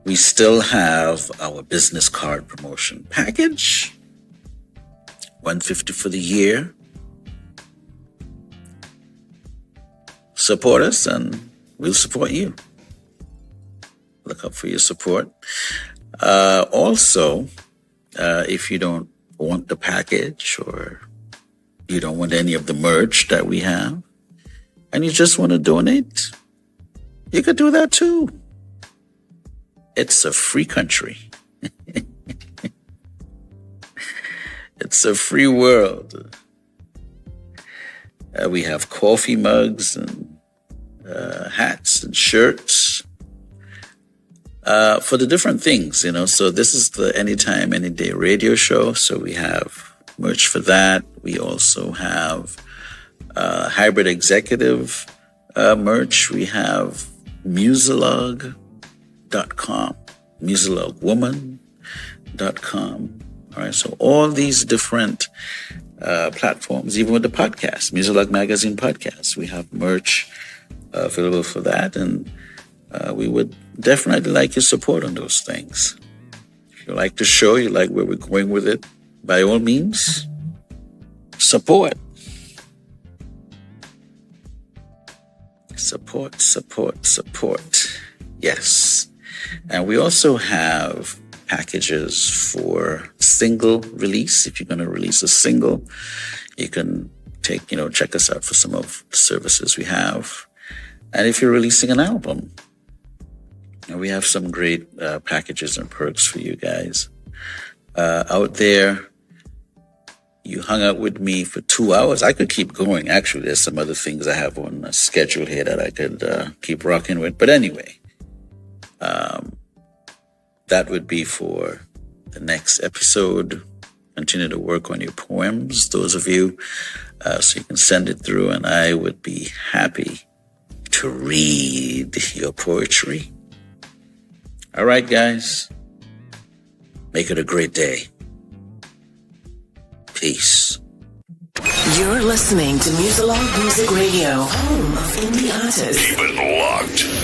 B: We still have our business card promotion package. $150 for the year. Support us and we'll support you. Look up for your support. Also, if you don't want the package or you don't want any of the merch that we have and you just want to donate, you could do that too. It's a free country. It's a free world. We have coffee mugs and hats and shirts for the different things, you know. So this is the Anytime, Anyday radio show. So we have merch for that. We also have Hybrid Executive merch. We have Musalog.com, musalogwoman.com. All right, so all these different platforms, even with the podcast, Musalog Magazine podcast, we have merch available for that, and we would definitely like your support on those things. If you like the show, you like where we're going with it, by all means, support. Support. Yes. And we also have packages for single release. If you're going to release a single, you can check us out for some of the services we have. And if you're releasing an album, we have some great packages and perks for you guys. Out there, you hung out with me for 2 hours. I could keep going. Actually, there's some other things I have on a schedule here that I could keep rocking with. But anyway, that would be for the next episode. Continue to work on your poems, those of you, so you can send it through, and I would be happy to to read your poetry. All right, guys. Make it a great day. Peace.
A: You're listening to Musalog Music Radio, home of indie artists.
D: Keep it locked.